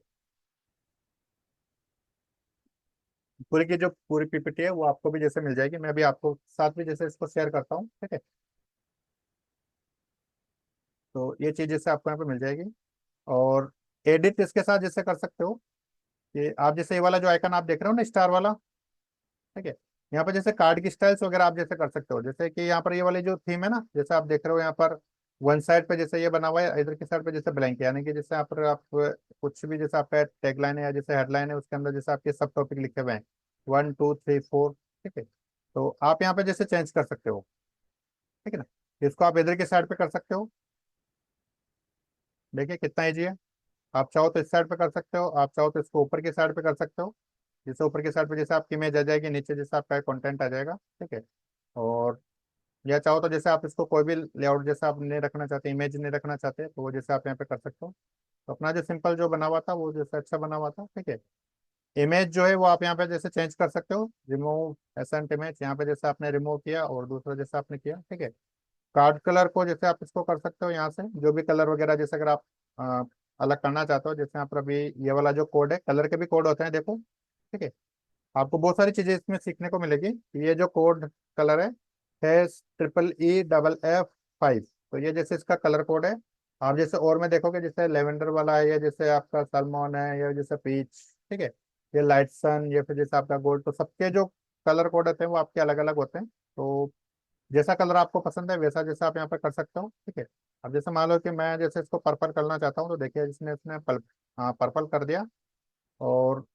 पूरी की जो पूरी पीपीटी है वो आपको भी जैसे मिल जाएगी। मैं भी आपको साथ में जैसे इसको शेयर करता हूँ, ठीक है। तो ये चीज़ जैसे आपको यहाँ पे मिल जाएगी। और एडिट इसके साथ जैसे कर सकते हो कि आप जैसे ये वाला जो आइकन आप देख रहे हो ना, स्टार वाला, ठीक है। यहाँ पर जैसे कार्ड की स्टाइल्स वगैरह आप जैसे कर सकते हो। जैसे कि यहाँ पर ये वाली जो थीम है ना, जैसे आप देख रहे हो यहाँ पर वन साइड पे जैसे ये बना हुआ है, इधर की साइड पे जैसे ब्लैंक है, यानी कि जैसे यहाँ पर आप कुछ भी जैसे आपका टैगलाइन है या जैसे हेडलाइन है उसके अंदर जैसे आपके सब टॉपिक लिखे हुए हैं, 1 2 3 4, ठीक है। तो आप यहाँ पे जैसे चेंज कर सकते हो, ठीक है ना। इसको आप इधर की साइड पे कर सकते हो, देखिए कितना ईजी है। आप चाहो तो इस साइड पे कर सकते हो, आप चाहो तो इसको ऊपर की साइड पे कर सकते हो। जैसे ऊपर की साइड पे जैसे आपकी इमेज आ जाएगी, नीचे जैसे आपका कंटेंट आ जाएगा, ठीक है। और या चाहो तो जैसे आप इसको कोई भी लेआउट जैसा आप नहीं रखना चाहते, इमेज नहीं रखना चाहते, तो वो जैसे आप यहाँ पे कर सकते हो। तो अपना जो सिंपल जो बना हुआ था वो जैसे अच्छा बना हुआ था, ठीक है। इमेज जो है वो आप यहाँ पे जैसे चेंज कर सकते हो, रिमूव एसेंट इमेज, यहाँ पे जैसे आपने रिमूव किया और दूसरा जैसे आपने किया, ठीक है। कार्ड कलर को जैसे आप इसको कर सकते हो, यहाँ से जो भी कलर वगैरह जैसे अगर आप अ, अलग करना चाहते हो। जैसे यहाँ पर अभी ये वाला जो कोड है, कलर के भी कोड होते हैं देखो, ठीक है। आपको बहुत सारी चीजें इसमें सीखने को मिलेगी। ये जो कोड कलर है EEEFF5, तो ये जैसे इसका कलर कोड है। आप जैसे और में देखोगे जैसे लेवेंडर वाला है, या जैसे आपका सलमॉन है, या जैसे पीच, ठीक है, ये लाइट सन, या फिर जैसे आपका गोल्ड, तो सबके जो कलर कोड होते हैं वो आपके अलग अलग होते हैं। तो जैसा कलर आपको पसंद है वैसा जैसा आप यहाँ पर कर सकते हो, ठीक है। अब जैसे मान लो कि मैं जैसे इसको पर्पल करना चाहता हूँ, तो देखिए इसने इसने पर्पल कर दिया। और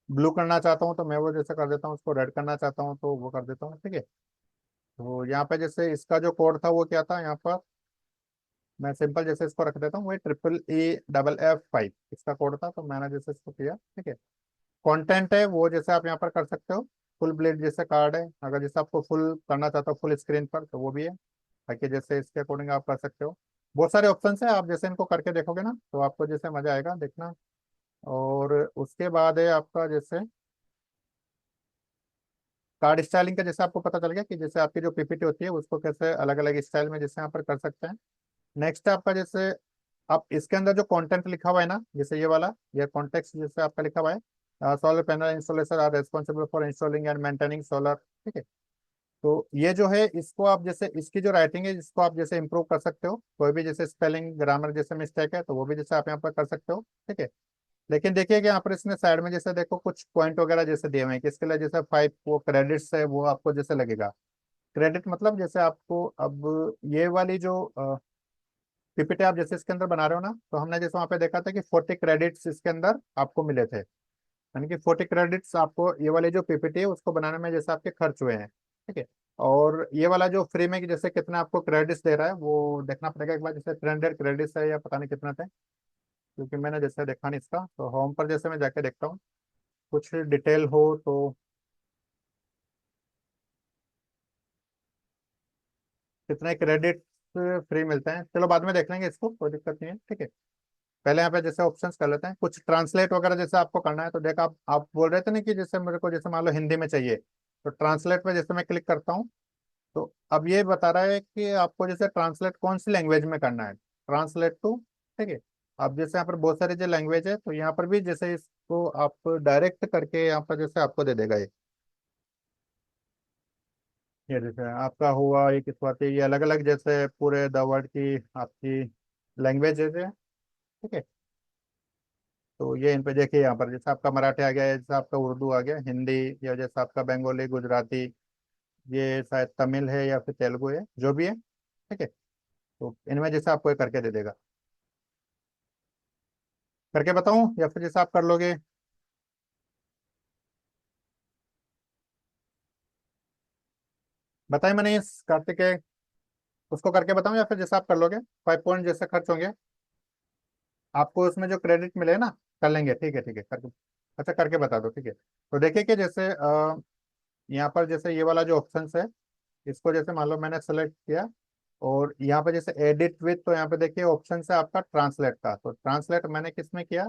ब्लू करना चाहता हूँ तो मैं वो जैसे कर देता हूँ, उसको रेड करना चाहता हूँ तो वो कर देता हूँ, ठीक है। तो यहाँ पे जैसे इसका जो कोड था वो क्या था, यहाँ पर मैं सिंपल जैसे इसको रख देता हूँ, वही EEEFF5 इसका कोड था, तो मैंने जैसे इसको किया, ठीक है। कंटेंट है वो जैसे आप यहाँ पर कर सकते हो, फुल ब्लेड जैसे कार्ड है, अगर जैसे आपको फुल करना चाहते हो फुल स्क्रीन पर तो वो भी है, ताकि जैसे इसके अकॉर्डिंग आप कर सकते हो। बहुत सारे ऑप्शन है, आप जैसे इनको करके देखोगे ना तो आपको जैसे मजा आएगा देखना। और उसके बाद है आपका जैसे कार्ड स्टाइलिंग का, जैसे आपको पता चल गया कि जैसे आपकी जो पीपीटी होती है उसको कैसे अलग अलग स्टाइल में जैसे यहाँ पर कर सकते हैं। नेक्स्ट आपका जैसे आप इसके अंदर जो कंटेंट लिखा हुआ है ना, जैसे ये वाला, ये कॉन्टेक्स्ट जैसे आपका लिखा हुआ है, solar panel installation are responsible for installing and maintaining solar, ठीक है। तो ये जो है इसको आप जैसे इसकी जो राइटिंग है इसको आप जैसे इंप्रूव कर सकते हो, कोई भी जैसे स्पेलिंग ग्रामर जैसे मिस्टेक है तो वो भी जैसे आप यहाँ पर कर सकते हो, ठीक है। लेकिन देखिए कि यहाँ पर इसने साइड में जैसे देखो कुछ पॉइंट वगैरह जैसे दिए हुए हैं कि इसके लिए जैसे 5 वो क्रेडिट्स है वो आपको जैसे लगेगा। क्रेडिट मतलब जैसे आपको अब ये वाली जो पीपीटी आप जैसे इसके अंदर बना रहे हो ना, तो हमने जैसे वहाँ पे देखा था कि 40 क्रेडिट्स इसके अंदर आपको मिले थे, यानी कि 40 क्रेडिट्स आपको ये वाली जो पीपीटी है उसको बनाने में जैसे आपके खर्च हुए हैं, ठीक है। और ये वाला जो फ्री में कि जैसे कितना आपको क्रेडिट्स दे रहा है वो देखना पड़ेगा एक बार, जैसे 300 क्रेडिट्स है या पता नहीं कितना थे, क्योंकि मैंने जैसे देखा नहीं इसका। तो होम पर जैसे मैं जाके देखता हूँ कुछ डिटेल हो तो कितने क्रेडिट फ्री मिलते हैं, चलो बाद में देख लेंगे इसको, कोई दिक्कत नहीं है, ठीक है। पहले यहाँ पे जैसे ऑप्शंस कर लेते हैं, कुछ ट्रांसलेट वगैरह जैसे आपको करना है। तो देखो आप बोल रहे थे ना कि जैसे मेरे को जैसे मान लो हिंदी में चाहिए, तो ट्रांसलेट पे जैसे मैं क्लिक करता हूँ तो अब ये बता रहा है कि आपको जैसे ट्रांसलेट कौन सी लैंग्वेज में करना है। Translate to. ठीक है। अब जैसे यहाँ पर बहुत सारी जो लैंग्वेज है, तो यहाँ पर भी जैसे इसको आप डायरेक्ट करके यहाँ पर जैसे आपको दे देगा ये जैसे आपका हुआ एक स्वाति, ये अलग अलग जैसे पूरे द वर्ल्ड की आपकी लैंग्वेजेज है। ठीक है। तो ये इन पे देखिए, यहाँ पर जैसे आपका मराठी आ गया, जैसे आपका उर्दू आ गया, हिंदी, या जैसे आपका बंगाली, गुजराती, ये शायद तमिल है या फिर तेलुगु है, जो भी है। ठीक है। तो इनमें जैसे आपको ये करके दे देगा। करके बताऊं या फिर जैसे आप कर लोगे? बताइए मैंने इस कार्तिक के, उसको करके बताऊं या फिर जैसे आप कर लोगे? 5 पॉइंट जैसे खर्च होंगे आपको, उसमें जो क्रेडिट मिले ना, कर लेंगे। ठीक है, ठीक है, करके। अच्छा, करके बता दो। ठीक है। तो देखिए कि जैसे यहाँ पर जैसे ये वाला जो ऑप्शन है, इसको जैसे मान लो मैंने सेलेक्ट किया, और यहाँ पे जैसे एडिट विथ, तो यहाँ पे देखिए ऑप्शन है आपका ट्रांसलेट का। तो ट्रांसलेट मैंने किस में किया?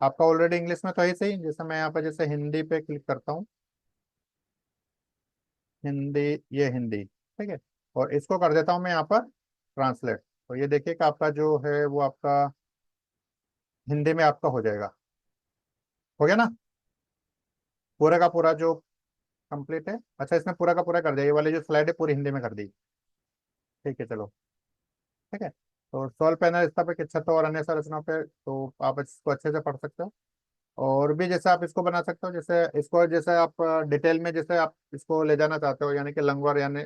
आपका ऑलरेडी इंग्लिश में तो है ही सही। जैसे मैं यहाँ पे जैसे हिंदी पे क्लिक करता हूँ, हिंदी, ये हिंदी। ठीक है। और इसको कर देता हूँ मैं यहाँ पर ट्रांसलेट। तो ये देखिए कि आपका जो है वो आपका हिंदी में आपका हो जाएगा। हो गया ना पूरा का पूरा जो कंप्लीट है? अच्छा, इसमें पूरा का पूरा कर दिया, ये वाली जो स्लाइड है पूरी हिंदी में कर दी। ठीक है, चलो। ठीक है। तो सोल पैनल स्थापित छत और अन्य संरचनाओं पे, तो आप इसको अच्छे से पढ़ सकते हो। और भी जैसे आप इसको बना सकते हो, जैसे इसको जैसे आप डिटेल में जैसे आप इसको ले जाना चाहते हो, यानी कि लंगवर यानी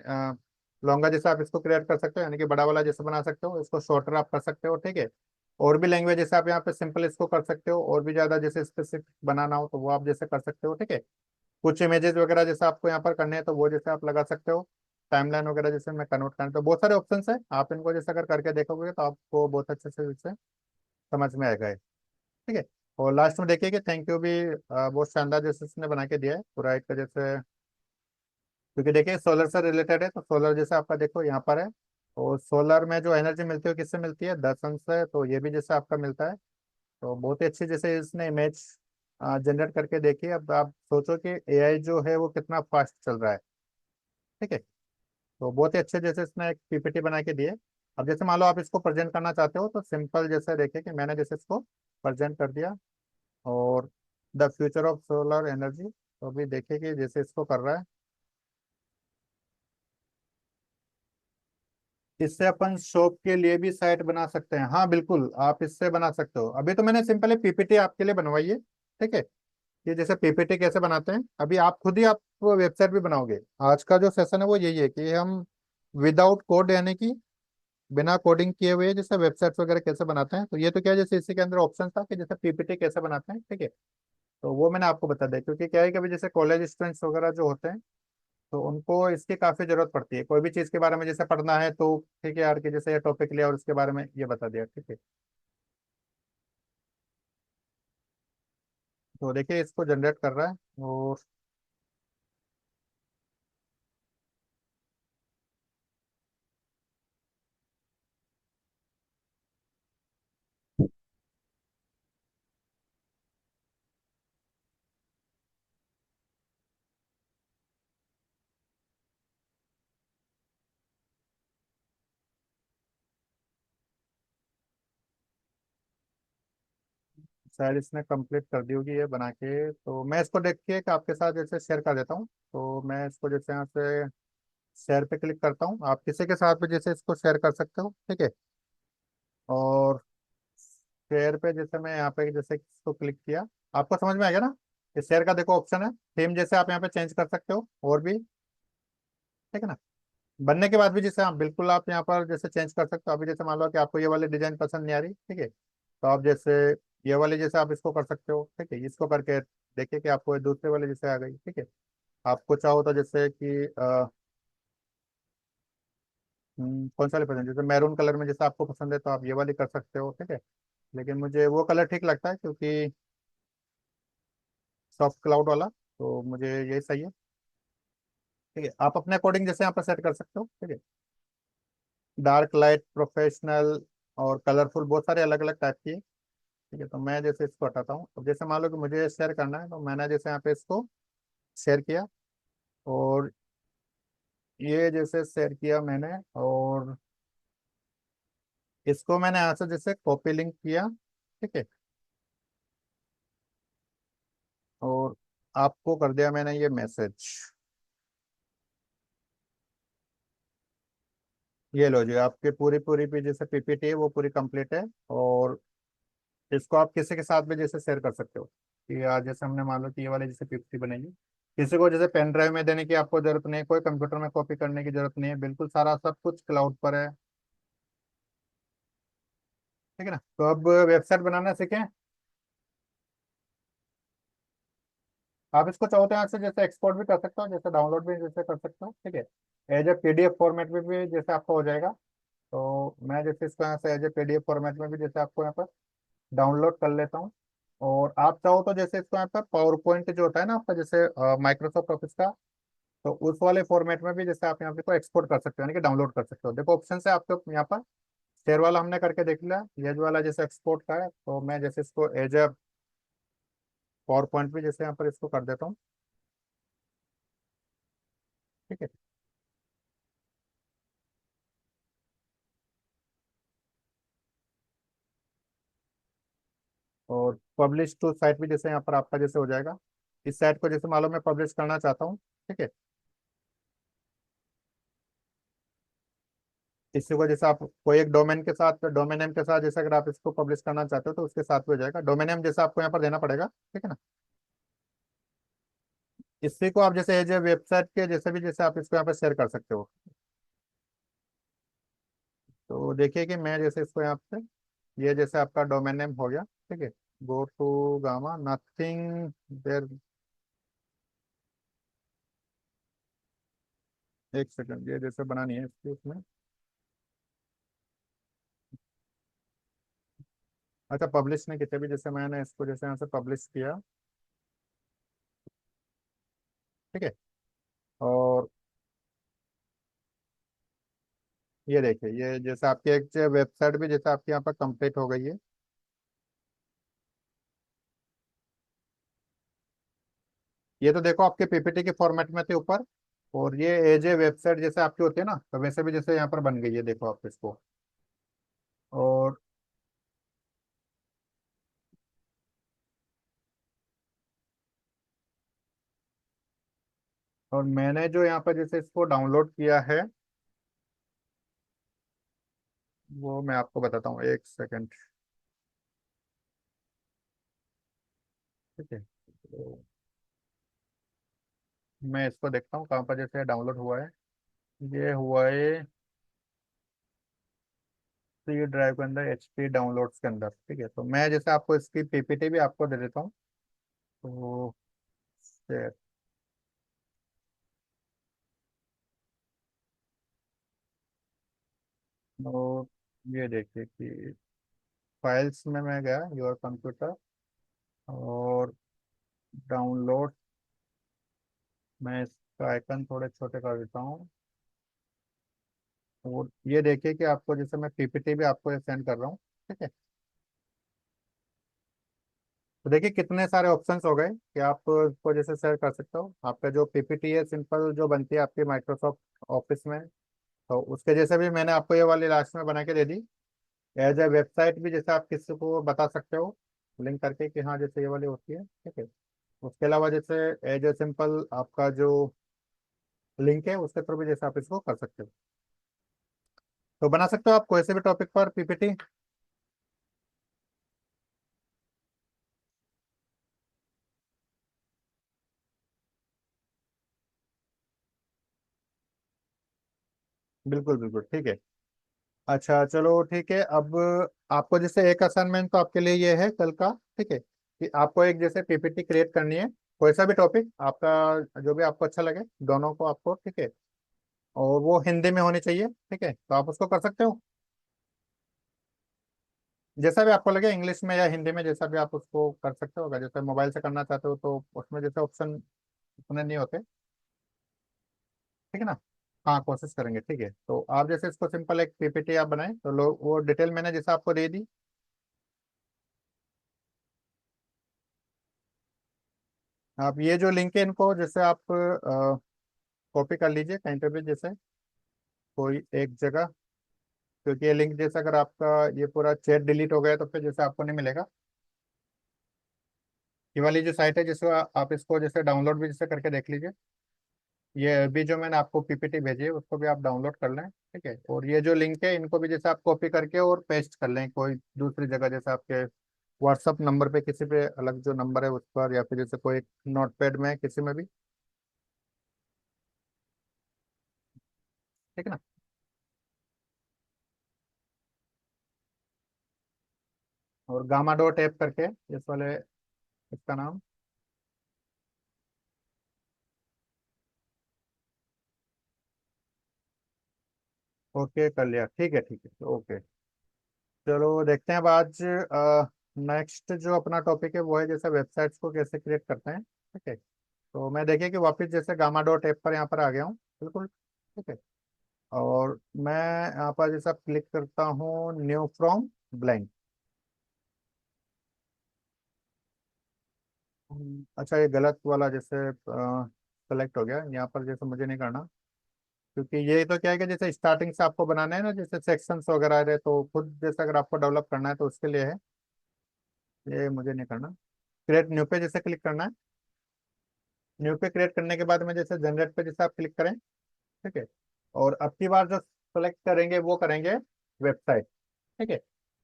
लॉन्गा जैसे आप इसको क्रिएट कर सकते हो, यानी कि बड़ा वाला जैसे बना सकते हो, इसको शॉर्टर आप कर सकते हो। ठीक है। और भी लैंग्वेज जैसे आप यहाँ पे सिंपल इसको कर सकते हो, और भी ज्यादा जैसे स्पेसिफिक बनाना हो तो वो आप जैसे कर सकते हो। ठीक है। कुछ इमेजेस वगैरह जैसे आपको यहाँ पर करने हैं तो वो जैसे आप लगा सकते हो। टाइमलाइन वगैरह जैसे मैं कन्वर्ट करना, तो बहुत सारे ऑप्शंस है, आप इनको जैसे अगर करके देखोगे तो आपको बहुत अच्छे से जैसे समझ में आएगा ये। ठीक है। और लास्ट में देखिए कि थैंक यू भी बहुत शानदार जैसे इसने बना के दिया है पूरा एक जैसे, क्योंकि देखिए सोलर से रिलेटेड है, तो सोलर जैसे आपका देखो यहाँ पर है। और सोलर में जो एनर्जी मिलती है किससे मिलती है? द सन से। तो ये भी जैसे आपका मिलता है। तो बहुत ही अच्छी जैसे इसने इमेज जनरेट करके देखिए। अब आप सोचो कि एआई जो है वो कितना फास्ट चल रहा है। ठीक है। तो बहुत ही अच्छे जैसे इसने एक पीपीटी बना के दिए। अब जैसे मान लो आप इसको प्रेजेंट करना चाहते हो, तो सिंपल जैसे देखिए कि मैंने जैसे इसको प्रेजेंट कर दिया। और the future of solar energy, तो अभी देखिए कि जैसे इसको कर रहा है, इससे अपन शॉप के लिए भी साइट बना सकते हैं। हाँ बिल्कुल, आप इससे बना सकते हो। अभी तो मैंने सिंपली पीपीटी आपके लिए बनवाई है। ठीक है। ये जैसे पीपीटी कैसे बनाते हैं, अभी आप खुद ही आप वेबसाइट भी बनाओगे। आज का जो सेशन है वो यही है कि हम विदाउट कोड, यानी कि बिना कोडिंग किए हुए जैसे वेबसाइट्स वगैरह कैसे बनाते हैं। तो ये तो क्या है, जैसे इसी के अंदर ऑप्शन था कि जैसे पीपीटी कैसे बनाते हैं। ठीक है। तो वो मैंने आपको बता दिया, क्योंकि क्या है कि अभी जैसे कॉलेज स्टूडेंट्स वगैरह जो होते हैं, तो उनको इसकी काफी जरूरत पड़ती है। कोई भी चीज के बारे में जैसे पढ़ना है तो ठीक है यार, कि जैसे ये टॉपिक लिया और उसके बारे में ये बता दिया। ठीक है। तो देखिए इसको जनरेट कर रहा है। और शायद इसने कंप्लीट कर दी होगी ये बना के। तो मैं इसको देख के कि आपके साथ जैसे शेयर कर देता हूँ। तो मैं इसको जैसे यहाँ से शेयर पे क्लिक करता हूँ, आप किसी के साथ भी जैसे इसको शेयर कर सकते हो। ठीक है। और शेयर पे जैसे मैं यहाँ पे जैसे इसको क्लिक किया, आपको समझ में आ गया ना? ये शेयर का देखो ऑप्शन है, थीम जैसे आप यहाँ पे चेंज कर सकते हो और भी। ठीक है ना? बनने के बाद भी जैसे आप बिल्कुल आप यहाँ पर जैसे चेंज कर सकते हो। अभी जैसे मान लो कि आपको ये वाली डिजाइन पसंद नहीं आ रही, ठीक है, तो आप जैसे ये वाली जैसे आप इसको कर सकते हो। ठीक है। इसको करके देखिए कि आपको ये दूसरे वाले जैसे आ गई। ठीक है। आपको चाहो तो जैसे कि कौन सा वाली पसंद, जैसे मैरून कलर में जैसे आपको पसंद है तो आप ये वाली कर सकते हो। ठीक है। लेकिन मुझे वो कलर ठीक लगता है, क्योंकि सॉफ्ट क्लाउड वाला, तो मुझे यही सही है। ठीक है। आप अपने अकॉर्डिंग जैसे यहाँ पर सेट कर सकते हो। ठीक है। डार्क, लाइट, प्रोफेशनल और कलरफुल, बहुत सारे अलग अलग टाइप की है। ठीक है। तो मैं जैसे इसको हटाता हूँ। अब जैसे मान लो कि मुझे शेयर करना है, तो मैंने जैसे यहाँ पे इसको शेयर किया। और ये जैसे शेयर किया मैंने, और इसको मैंने यहाँ से जैसे कॉपी लिंक किया, ठीक है, और आपको कर दिया मैंने ये मैसेज। ये लो जी, आपकी पूरी पूरी भी जैसे पीपीटी है वो पूरी कंप्लीट है। और इसको आप किसी के साथ भी जैसे शेयर कर सकते हो कि आज जैसे हमने मान लो कि ये वाली जैसे पीपीटी बनेगी, किसी को जैसे पेन ड्राइव में देने की आपको जरूरत नहीं है, कोई कंप्यूटर में कॉपी करने की जरूरत नहीं है, बिल्कुल सारा सब कुछ क्लाउड पर है। ठीक है ना, तो अब वेबसाइट बनाना सीखें। आप इसको चाहो तो यहाँ से जैसे एक्सपोर्ट भी कर सकते हो, जैसे डाउनलोड भी जैसे कर सकते हो, ठीक है। एज ए पीडीएफ फॉर्मेट में भी जैसे आपका हो जाएगा। तो मैं जैसे इसको यहाँ से एज ए पीडीएफ फॉर्मेट में भी जैसे आपको यहाँ पर डाउनलोड कर लेता हूँ। और आप चाहो तो जैसे इसको यहाँ पर पावर पॉइंट जो होता है ना आपका, जैसे माइक्रोसॉफ्ट ऑफिस का, तो उस वाले फॉर्मेट में भी जैसे आप यहाँ पे को एक्सपोर्ट कर सकते हो, यानी कि डाउनलोड कर सकते हो। देखो ऑप्शन है आपके यहाँ पर, शेयर वाला हमने करके देख लिया, ये जो वाला जैसे एक्सपोर्ट का है, तो मैं जैसे इसको एज ए पावर पॉइंट भी जैसे यहाँ पर इसको कर देता हूँ। ठीक है, और पब्लिश टू साइट भी जैसे यहाँ पर आपका जैसे हो जाएगा। इस साइट को जैसे मान लो मैं पब्लिश करना चाहता हूँ, ठीक है, इसी को जैसे आप कोई एक डोमेन के साथ, डोमेन नेम के साथ जैसे अगर आप इसको पब्लिश करना चाहते हो तो उसके साथ भी हो जाएगा। डोमेन नेम जैसे आपको यहाँ पर देना पड़ेगा, ठीक है ना। इसी को आप जैसे एज ए वेबसाइट के जैसे भी जैसे आप इसको यहाँ पर शेयर कर सकते हो। तो देखिए कि मैं जैसे इसको यहाँ पे, ये जैसे आपका डोमेन नेम हो गया, ठीक है। Go to gamma nothing there. एक सेकंड, ये जैसे बनानी है इसकी उसमें। अच्छा, पब्लिश नहीं किया भी, जैसे मैंने इसको जैसे यहाँ से पब्लिश किया, ठीक है। और ये देखिए, ये जैसे आपकी एक वेबसाइट भी जैसे आपके यहाँ पर कंप्लीट हो गई है। ये तो देखो आपके पीपीटी के फॉर्मेट में थे ऊपर, और ये एज ए वेबसाइट जैसे आपकी होती है ना, तो वैसे भी जैसे यहाँ पर बन गई है, देखो आप इसको। और और मैंने जो यहाँ पर जैसे इसको डाउनलोड किया है, वो मैं आपको बताता हूँ, एक सेकंड। ठीक है, तो मैं इसको देखता हूँ कहाँ पर जैसे डाउनलोड हुआ है। ये हुआ है सी ड्राइव के अंदर, एच पी डाउनलोड्स के अंदर। ठीक है, तो मैं जैसे आपको इसकी पीपीटी भी आपको दे देता हूँ। तो share। और ये देखिए कि फाइल्स में मैं गया, योर कंप्यूटर, और डाउनलोड, मैं इसका आइकन थोड़े छोटे कर देता हूँ। और ये देखिए कि आपको जैसे मैं पीपीटी भी आपको ये सेंड कर रहा हूँ, ठीक है। तो देखिए कितने सारे ऑप्शंस हो गए कि आप इसको जैसे शेयर कर सकते हो। आपका जो पीपीटी है सिंपल जो बनती है आपकी माइक्रोसॉफ्ट ऑफिस में, तो उसके जैसे भी मैंने आपको ये वाली लास्ट में बना के दे दी। एज ए वेबसाइट भी जैसे आप किसी को बता सकते हो लिंक करके कि हाँ जैसे ये वाली होती है, ठीक है। उसके अलावा जैसे एज ए सिंपल आपका जो लिंक है उसके थ्रू भी जैसे आप इसको कर सकते हो। तो बना सकते हो आप कोई से भी टॉपिक पर पीपीटी। बिल्कुल बिल्कुल, ठीक है। अच्छा चलो ठीक है, अब आपको जैसे एक असाइनमेंट तो आपके लिए ये है कल का, ठीक है, कि आपको एक जैसे पीपीटी क्रिएट करनी है, कोई सा भी टॉपिक आपका जो भी आपको अच्छा लगे, दोनों को आपको, ठीक है। और वो हिंदी में होनी चाहिए, ठीक है, तो आप उसको कर सकते हो। जैसा भी आपको लगे, इंग्लिश में या हिंदी में, जैसा भी आप उसको कर सकते हो। अगर जैसे मोबाइल से करना चाहते हो तो उसमें जैसे ऑप्शन उतने नहीं होते, ठीक है ना। हाँ कोशिश करेंगे, ठीक है। तो आप जैसे इसको सिंपल एक पीपीटी आप बनाए, तो लोग वो डिटेल मैंने जैसे आपको दे दी। आप ये जो लिंक है इनको जैसे आप कॉपी कर लीजिए कहीं पे भी, जैसे कोई एक जगह। क्योंकि ये लिंक जैसे अगर आपका ये पूरा चैट डिलीट हो गया तो फिर जैसे आपको नहीं मिलेगा। ये वाली जो साइट है जैसे आप इसको जैसे डाउनलोड भी जैसे करके देख लीजिए। ये अभी जो मैंने आपको पीपीटी भेजी है उसको भी आप डाउनलोड कर लें, ठीक है। और ये जो लिंक है इनको भी जैसे आप कॉपी करके और पेस्ट कर लें कोई दूसरी जगह, जैसे आपके व्हाट्सअप नंबर पे, किसी पे अलग जो नंबर है उस पर, या फिर जैसे कोई नोटपैड में किसी में भी, ठीक है ना। और गामा डॉट ऐप करके इस वाले, इसका नाम। ओके कर लिया, ठीक है ठीक है, ओके। चलो देखते हैं अब आज नेक्स्ट जो अपना टॉपिक है वो है जैसे वेबसाइट्स को कैसे क्रिएट करते हैं, ठीक है। तो मैं देखिए कि वापस जैसे गामा डॉट ऐप पर यहाँ पर आ गया हूँ, बिल्कुल ठीक है। और मैं यहाँ पर जैसा क्लिक करता हूँ न्यू फ्रॉम ब्लैंक। अच्छा, ये गलत वाला जैसे सेलेक्ट हो गया यहाँ पर, जैसे मुझे नहीं करना। क्योंकि ये तो क्या है कि जैसे स्टार्टिंग से आपको बनाना है ना, जैसे सेक्शंस वगैरह आ रहे, तो खुद जैसे अगर आपको डेवलप करना है तो उसके लिए है, ये मुझे नहीं करना। क्रिएट न्यू पे जैसे क्लिक करना है। न्यू पे क्रिएट करने के बाद में जैसे जनरेट पे जैसे आप क्लिक करें, ठीक है। और अब की बार जो सेलेक्ट करेंगे वो करेंगे वेबसाइट, ठीक है।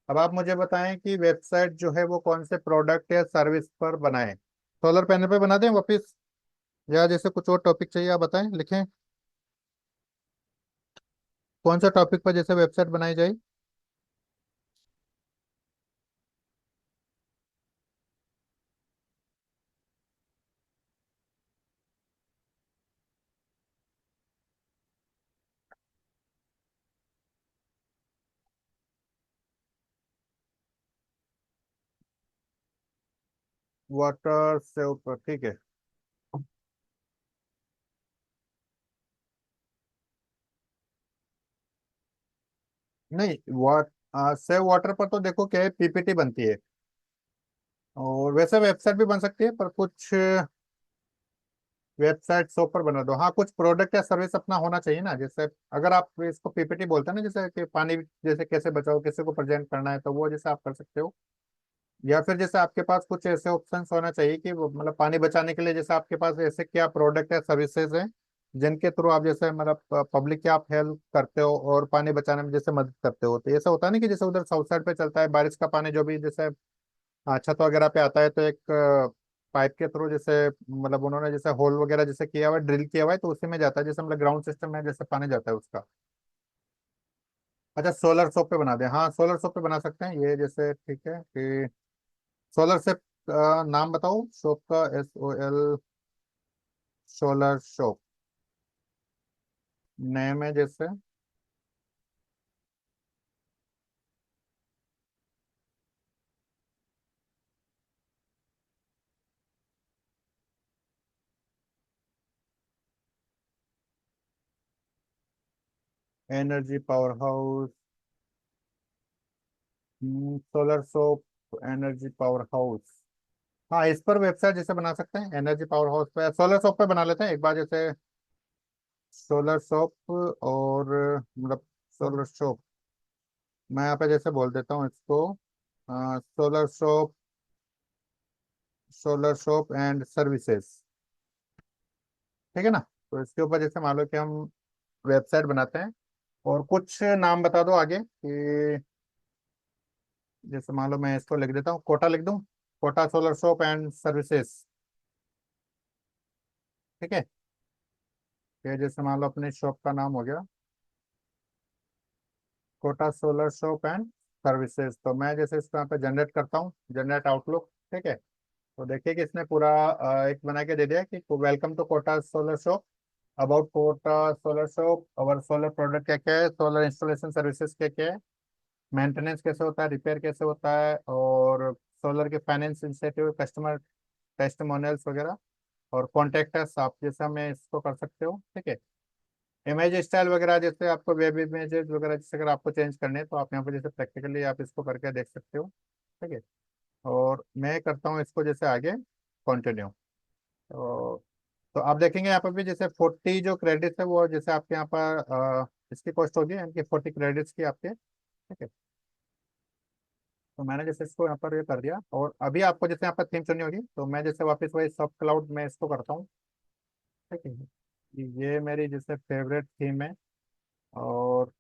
अब आप मुझे बताएं कि वेबसाइट जो है वो कौन से प्रोडक्ट या सर्विस पर बनाएं। सोलर पैनल पे बना दें वापिस, या जैसे कुछ और टॉपिक चाहिए आप बताएं, लिखें। कौन सा टॉपिक पर जैसे वेबसाइट बनाई जाए। वाटर से ऊपर, ठीक है। नहीं, वाट सेव वाटर पर तो देखो क्या है, पीपीटी बनती है। और वैसे वेबसाइट भी बन सकती है, पर कुछ वेबसाइट शॉप पर बना दो। हाँ, कुछ प्रोडक्ट या सर्विस अपना होना चाहिए ना, जैसे अगर आप इसको पीपीटी बोलते हैं ना, जैसे कि पानी जैसे कैसे बचाओ, किसी को प्रेजेंट करना है, तो वो जैसे आप कर सकते हो। या फिर जैसे आपके पास कुछ ऐसे ऑप्शंस होना चाहिए कि वो मतलब पानी बचाने के लिए जैसे आपके पास ऐसे क्या प्रोडक्ट या सर्विसेज हैं जिनके थ्रू आप जैसे मतलब पब्लिक की आप हेल्प करते हो और पानी बचाने में जैसे मदद करते हो। तो ऐसा होता है ना कि जैसे उधर साउथ साइड पे चलता है बारिश का पानी जो भी जैसे छत वगैरह पे आता है, तो एक पाइप के थ्रू जैसे मतलब उन्होंने जैसे होल वगैरह जैसे किया हुआ है, ड्रिल किया हुआ है, तो उसी में जाता है, जैसे मतलब ग्राउंड सिस्टम में जैसे पानी जाता है उसका। अच्छा, सोलर सोप पे बना दे, हाँ सोलर सोप पे बना सकते हैं ये, जैसे ठीक है कि सोलर से नाम बताओ शॉप का, SOL, सोलर शॉप। नेम है जैसे energy power house, solar shop energy power house. हाँ, इस पर वेबसाइट जैसे बना सकते हैं, एनर्जी पावर हाउस पे, सोलर शॉप पे बना लेते हैं एक बार जैसे। सोलर शॉप और मतलब सोलर शॉप, मैं यहाँ पे जैसे बोल देता हूँ इसको solar shop, solar shop and services, ठीक है ना। तो इसके ऊपर जैसे मान लो कि हम वेबसाइट बनाते हैं, और कुछ नाम बता दो आगे कि जैसे मान लो मैं इसको लिख देता हूँ, कोटा लिख दूँ, Kota solar shop and services, ठीक है। ये जैसे मान लो अपने शॉप का नाम हो गया Kota solar shop and services. तो मैं जैसे इसको यहाँ पे जनरेट करता हूँ, जनरेट आउटलुक, ठीक है। तो देखिए कि इसने पूरा एक बना के दे दिया कि welcome to Kota solar shop, about Kota solar shop, और सोलर प्रोडक्ट क्या क्या है, सोलर इंस्टॉलेशन सर्विसेज क्या क्या है, मेंटेनेंस कैसे होता है, रिपेयर कैसे होता है, और सोलर के फाइनेंस इंसेटिव, कस्टमर टेस्टिमोनियल्स वगैरह, और कॉन्टेक्ट आप जैसा मैं इसको कर सकते हो, ठीक है। इमेज स्टाइल वगैरह जैसे आपको वेब इमेजेस वगैरह जैसे अगर आपको चेंज करने हैं तो आप यहाँ पे जैसे प्रैक्टिकली आप इसको करके देख सकते हो, ठीक है। और मैं करता हूँ इसको जैसे आगे कंटिन्यू। तो आप देखेंगे यहाँ पर भी जैसे 40 जो क्रेडिट्स है वो जैसे आपके यहाँ पर इसकी कॉस्ट होगी यानी कि 40 क्रेडिट्स की आपके। ठीक है, तो मैंने जैसे इसको यहाँ पर ये कर दिया, और अभी आपको जैसे यहाँ पर थीम चुननी होगी, तो मैं जैसे वापस वही सब क्लाउड में इसको करता हूँ। ठीक है, ये मेरी जैसे फेवरेट थीम है। और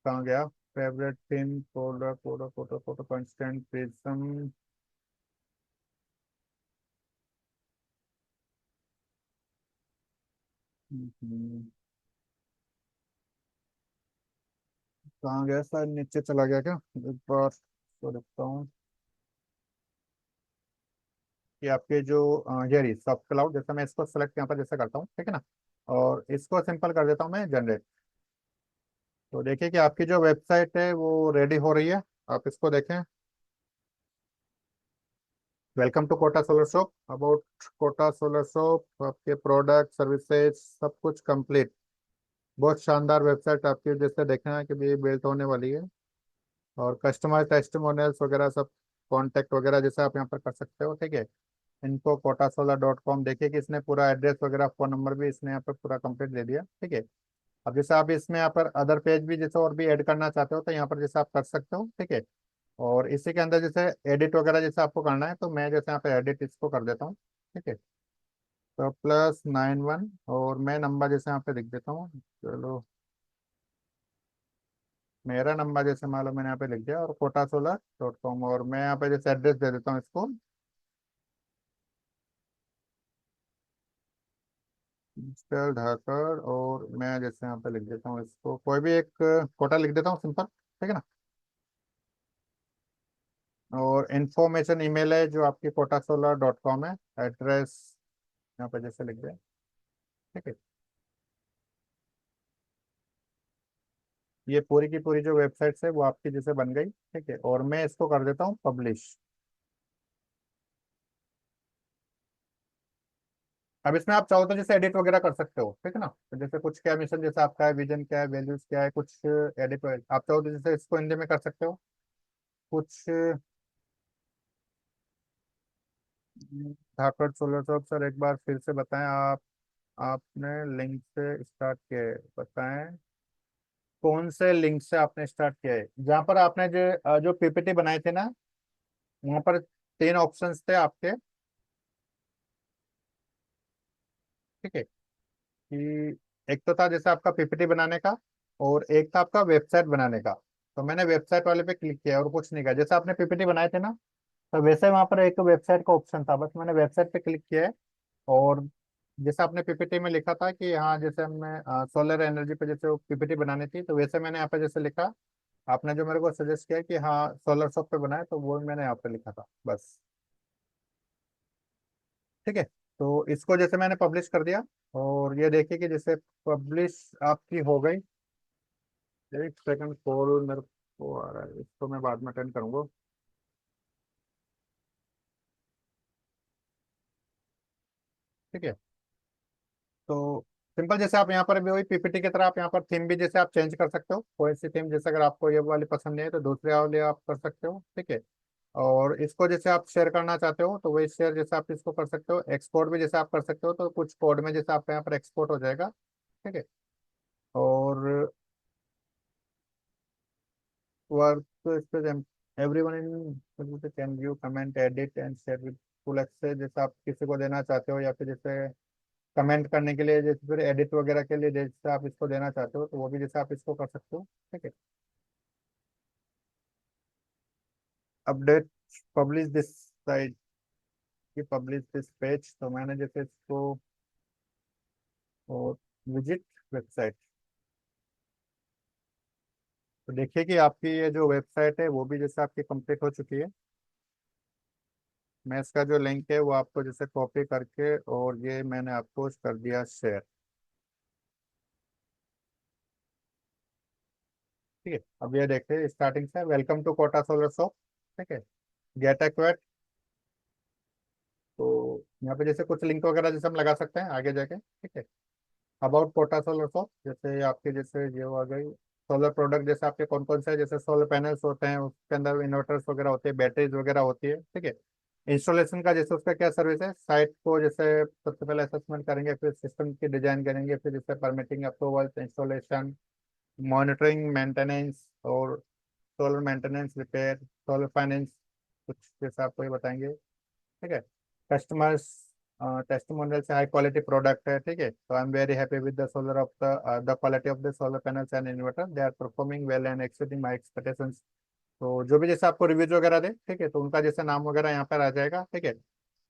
कहाँ गया favourite theme, folder photo photo photo constant prism. कहाँ गया, शायद नीचे चला गया क्या, एक बार तो देखता हूँ कि आपके जो ये रही सॉफ्ट क्लाउड, जैसे मैं इसको सेलेक्ट यहाँ पर जैसे करता हूँ, ठीक है ना, और इसको सिंपल कर देता हूँ मैं जनरेट। तो देखिए कि आपकी जो वेबसाइट है वो रेडी हो रही है। आप इसको देखें, welcome to Kota solar shop, about Kota solar shop, आपके प्रोडक्ट सर्विसेज सब कुछ कंप्लीट। बहुत शानदार वेबसाइट आपकी जैसे देखना है कि भी बिल्ट होने वाली है। और कस्टमर टेस्टिमोनियल्स वगैरह सब, कॉन्टैक्ट वगैरह जैसे आप यहाँ पर कर सकते हो। ठीक है, इनको कोटासोलर.com, देखिए कि इसने पूरा एड्रेस वगैरह फोन नंबर भी इसने यहाँ पर पूरा कंप्लीट दे दिया। ठीक है, अब जैसे आप इसमें यहाँ पर अदर पेज भी जैसे और भी ऐड करना चाहते हो तो यहाँ पर जैसे आप कर सकते हो। ठीक है, और इसी के अंदर जैसे एडिट वगैरह जैसे आपको करना है तो मैं जैसे यहाँ पे एडिट इसको कर देता हूँ। ठीक है, तो +91, और मैं नंबर जैसे यहाँ पे लिख देता हूँ। चलो, मेरा नंबर जैसे मान लो मैंने यहाँ पे लिख दिया, और कोटासोलर.com, और मैं यहाँ पे जैसे एड्रेस दे देता हूँ इसको, डिजिटल ढाकर, और मैं जैसे यहाँ पे लिख देता हूँ इसको कोई भी एक कोटा लिख देता हूँ सिंपल। ठीक है ना, और इन्फॉर्मेशन ईमेल है जो आपकी कोटासोलर.com है, एड्रेस यहाँ पे जैसे लिख दिया। ठीक है, ये पूरी की पूरी जो वेबसाइट है वो आपकी जैसे बन गई। ठीक है, और मैं इसको कर देता हूँ पब्लिश। अब इसमें आप चाहो तो जैसे एडिट वगैरह कर सकते हो। ठीक है ना, तो जैसे कुछ क्या मिशन जैसे आपका है, विजन क्या है, वैल्यूज क्या है, कुछ एडिट आप चाहो तो जैसे इसको हिंदी में कर सकते हो कुछ। धाकड़ सोलर शॉप सर, एक बार फिर से बताएं आप, आपने लिंक से स्टार्ट किया है, बताएं कौन से लिंक से आपने स्टार्ट किया है। जहाँ पर आपने जो पीपीटी बनाए थे ना, वहाँ पर 3 ऑप्शंस थे आपके। ठीक है, कि एक तो था जैसे आपका पीपीटी बनाने का, और एक था आपका वेबसाइट बनाने का। तो मैंने वेबसाइट वाले पे क्लिक किया और कुछ नहीं किया, जैसे आपने पीपीटी बनाए थे ना, तो वैसे वहां पर एक वेबसाइट का ऑप्शन था, बस मैंने वेबसाइट पे क्लिक किया है। और जैसे आपने पीपीटी में लिखा था कि हाँ जैसे हमने सोलर एनर्जी पे जैसे पीपीटी बनानी थी, तो वैसे मैंने यहाँ पे जैसे लिखा। आपने जो मेरे को सजेस्ट किया कि हाँ सोलर शॉप पे बनाए, तो वो मैंने यहाँ पे लिखा था बस। ठीक है, तो इसको जैसे मैंने पब्लिश कर दिया, और ये देखिए कि जैसे पब्लिश आपकी हो गई। एक सेकंड, कॉल मेरे को आ रहा है, इसको मैं बाद में अटेंड करूंगा। ठीक है, तो सिंपल जैसे आप यहाँ पर भी वही पीपीटी की तरह आप यहाँ पर थीम भी जैसे आप चेंज कर सकते हो, कोई सी थीम जैसे अगर आपको ये वाली पसंद नहीं है तो दूसरे वाले आप कर सकते हो। ठीक है, और इसको जैसे आप शेयर करना चाहते हो तो वही शेयर जैसे आप इसको कर सकते हो, एक्सपोर्ट भी जैसे आप कर सकते हो, तो कुछ कोड में जैसे आपका यहाँ पर एक्सपोर्ट हो जाएगा। ठीक है, और work space, everyone in can view comment edit and share with full access, जैसे आप किसी को देना चाहते हो, या फिर जैसे कमेंट करने के लिए, जैसे फिर एडिट वगैरह के लिए जैसे आप इसको देना चाहते हो, तो वो भी जैसे आप इसको कर सकते हो। ठीक है, अपडेट, पब्लिश दिस साइट, की पब्लिश दिस पेज, तो मैंने जैसे इसको, और विजिट वेबसाइट, तो देखिए कि आपकी ये जो वेबसाइट है वो भी जैसे आपकी कंप्लीट हो चुकी है। मैं इसका जो लिंक है वो आपको जैसे कॉपी करके, और ये मैंने आपको कर दिया शेयर। ठीक है, अब ये देखिए स्टार्टिंग से, welcome to Kota solar shop. ठीक है, गेट एक्वेट, तो यहाँ पे जैसे कुछ लिंक वगैरह जैसे हम लगा सकते हैं आगे जाके। ठीक है, अबाउट कोटा सोलर शॉप, जैसे आपके जैसे ये आ गई सोलर प्रोडक्ट, जैसे आपके कौन कौन से हैं, जैसे सोलर पैनल्स होते हैं, उसके अंदर इन्वर्टर्स वगैरह होते हैं, बैटरीज वगैरह होती है। ठीक है, इंस्टॉलेशन का जैसे उसका क्या सर्विस है, साइट को जैसे सबसे पहले असेसमेंट करेंगे, फिर सिस्टम की डिजाइन करेंगे, फिर जैसे permitting approval, installation, monitoring, maintenance, और solar maintenance, repair, solar finance, कुछ जैसे आपको ये बताएंगे। ठीक है। कस्टमर्स टेस्टिमोनियल से हाई क्वालिटी प्रोडक्ट है। ठीक है, तो I am very happy with the solar of the quality of the solar panels and inverter, they are performing well and exceeding my expectations. तो जो भी जैसे आपको रिव्यूज वगैरह दे, ठीक है, तो उनका जैसे नाम वगैरह यहाँ पर आ जाएगा। ठीक है।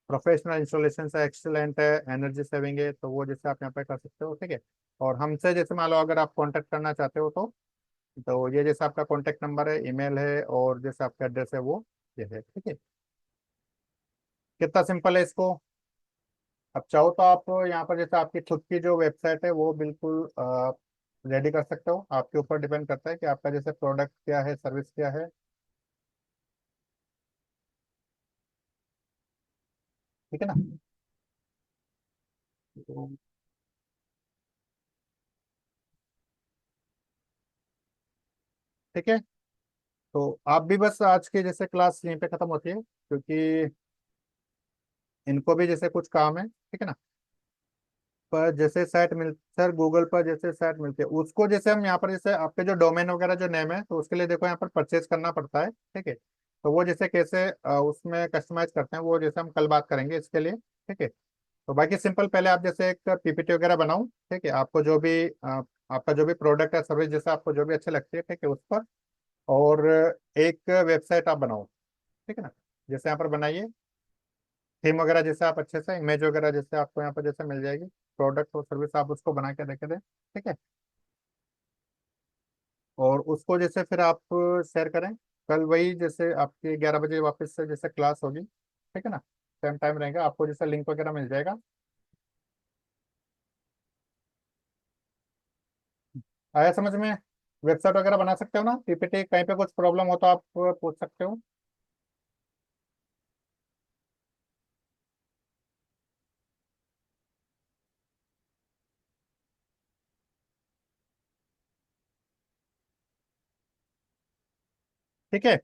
प्रोफेशनल इंस्टॉलेशन से एक्सीलेंट है, एनर्जी सेविंग है, तो वो जैसे आप यहाँ पे कर सकते हो। ठीक है। और हमसे जैसे मान लो अगर आप कांटेक्ट करना चाहते हो तो ये जैसे आपका कॉन्टेक्ट नंबर है, ईमेल है, और जैसे आपका एड्रेस है वो ये है। ठीक है। कितना सिंपल है इसको। अब चाहो तो आप यहाँ पर जैसे आपकी खुद की जो वेबसाइट है वो बिल्कुल रेडी कर सकते हो। आपके ऊपर डिपेंड करता है कि आपका जैसे प्रोडक्ट क्या है, सर्विस क्या है। ठीक है ना। तो ठीक है, तो आप भी बस आज की जैसे क्लास यहीं पे खत्म होती है, क्योंकि इनको भी जैसे कुछ काम है। ठीक है ना। पर जैसे साइट मिल सर गूगल पर जैसे साइट मिलती है उसको जैसे हम यहाँ पर जैसे आपके जो डोमेन वगैरह जो नेम है, तो उसके लिए देखो यहाँ पर परचेज करना पड़ता है। ठीक है, तो वो जैसे कैसे उसमें कस्टमाइज करते हैं वो जैसे हम कल बात करेंगे इसके लिए। ठीक है। तो बाकी सिंपल, पहले आप जैसे एक पीपीटी वगैरह बनाओ। ठीक है, आपको जो भी आपका जो भी प्रोडक्ट है, सर्विस जैसे आपको जो भी अच्छी लगती है, ठीक है, उस पर। और एक वेबसाइट आप बनाओ। ठीक है ना। जैसे यहाँ पर बनाइए थीम वगैरह, जैसे आप अच्छे से इमेज वगैरह जैसे आपको यहाँ पर जैसे मिल जाएगी, प्रोडक्ट और सर्विस आप उसको बना के देखे दें। ठीक है। और उसको जैसे फिर आप शेयर करें। कल वही जैसे आपकी 11 बजे वापस से जैसे क्लास होगी। ठीक है ना। सेम टाइम रहेगा, आपको जैसे लिंक वगैरह मिल जाएगा। आया समझ में। वेबसाइट वगैरह बना सकते हो ना, पीपीटी कहीं पे कुछ प्रॉब्लम हो तो आप पूछ सकते हो। ठीक है,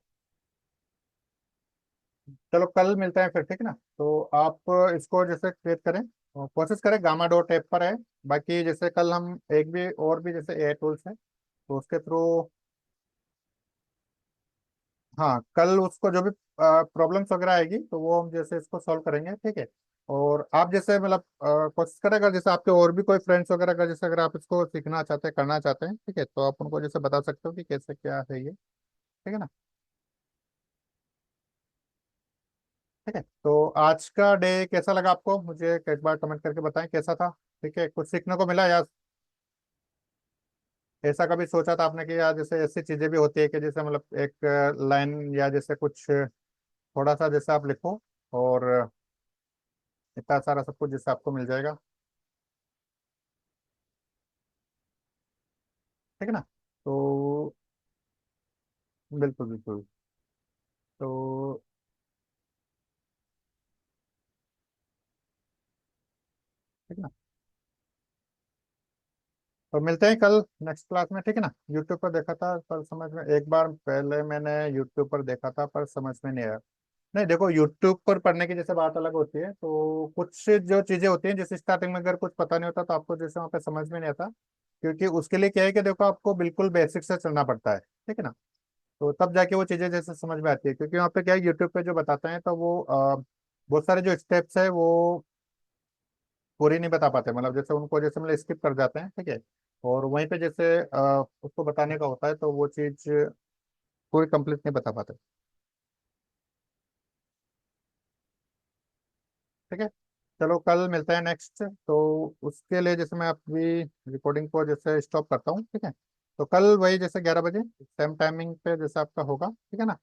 चलो कल मिलते हैं फिर। ठीक है ना। तो आप इसको जैसे क्रिएट करें और कोशिश करें गामा डॉट ऐप पर है। बाकी जैसे कल हम एक भी और भी जैसे एआई टूल्स है, तो उसके थ्रू, हाँ, कल उसको जो भी प्रॉब्लम्स वगैरह आएगी तो वो हम जैसे इसको सॉल्व करेंगे। ठीक है। और आप जैसे मतलब कोशिश करेगा जैसे आपके और भी कोई फ्रेंड्स वगैरह का जैसे अगर आप इसको सीखना चाहते हैं, करना चाहते हैं, ठीक है, तो आप उनको जैसे बता सकते हो कि कैसे क्या है ये। ठीक है ना। ठीक है, तो आज का डे कैसा लगा आपको, मुझे एक बार कमेंट करके बताएं कैसा था। ठीक है, कुछ सीखने को मिला या ऐसा कभी सोचा था आपने कि यार जैसे ऐसी चीजें भी होती है कि जैसे मतलब एक लाइन या जैसे कुछ थोड़ा सा जैसे आप लिखो और इतना सारा सब कुछ जैसे आपको मिल जाएगा। ठीक है ना। तो बिल्कुल बिल्कुल। तो ठीक है ना। तो मिलते हैं कल नेक्स्ट क्लास में। ठीक है ना। यूट्यूब पर देखा था पर समझ में, एक बार पहले मैंने यूट्यूब पर देखा था पर समझ में नहीं आया। नहीं देखो, यूट्यूब पर पढ़ने की जैसे बात अलग होती है, तो कुछ जो चीजें होती हैं जैसे स्टार्टिंग में अगर कुछ पता नहीं होता तो आपको जैसे वहाँ पे समझ में नहीं आता, क्योंकि उसके लिए क्या है कि देखो आपको बिल्कुल बेसिक से चलना पड़ता है। ठीक है ना। तो तब जाके वो चीजें जैसे समझ में आती है, क्योंकि वहाँ पे क्या है यूट्यूब पे जो बताते हैं तो वो बहुत सारे जो स्टेप्स है वो पूरी नहीं बता पाते, मतलब जैसे उनको जैसे मतलब स्किप कर जाते हैं। ठीक है। और वहीं पे जैसे उसको बताने का होता है तो वो चीज पूरी कंप्लीट नहीं बता पाते। ठीक है, चलो कल मिलते हैं नेक्स्ट। तो उसके लिए जैसे मैं अभी रिकॉर्डिंग को जैसे स्टॉप करता हूँ। ठीक है, तो कल वही जैसे 11 बजे सेम टाइमिंग पे जैसे आपका होगा। ठीक है ना।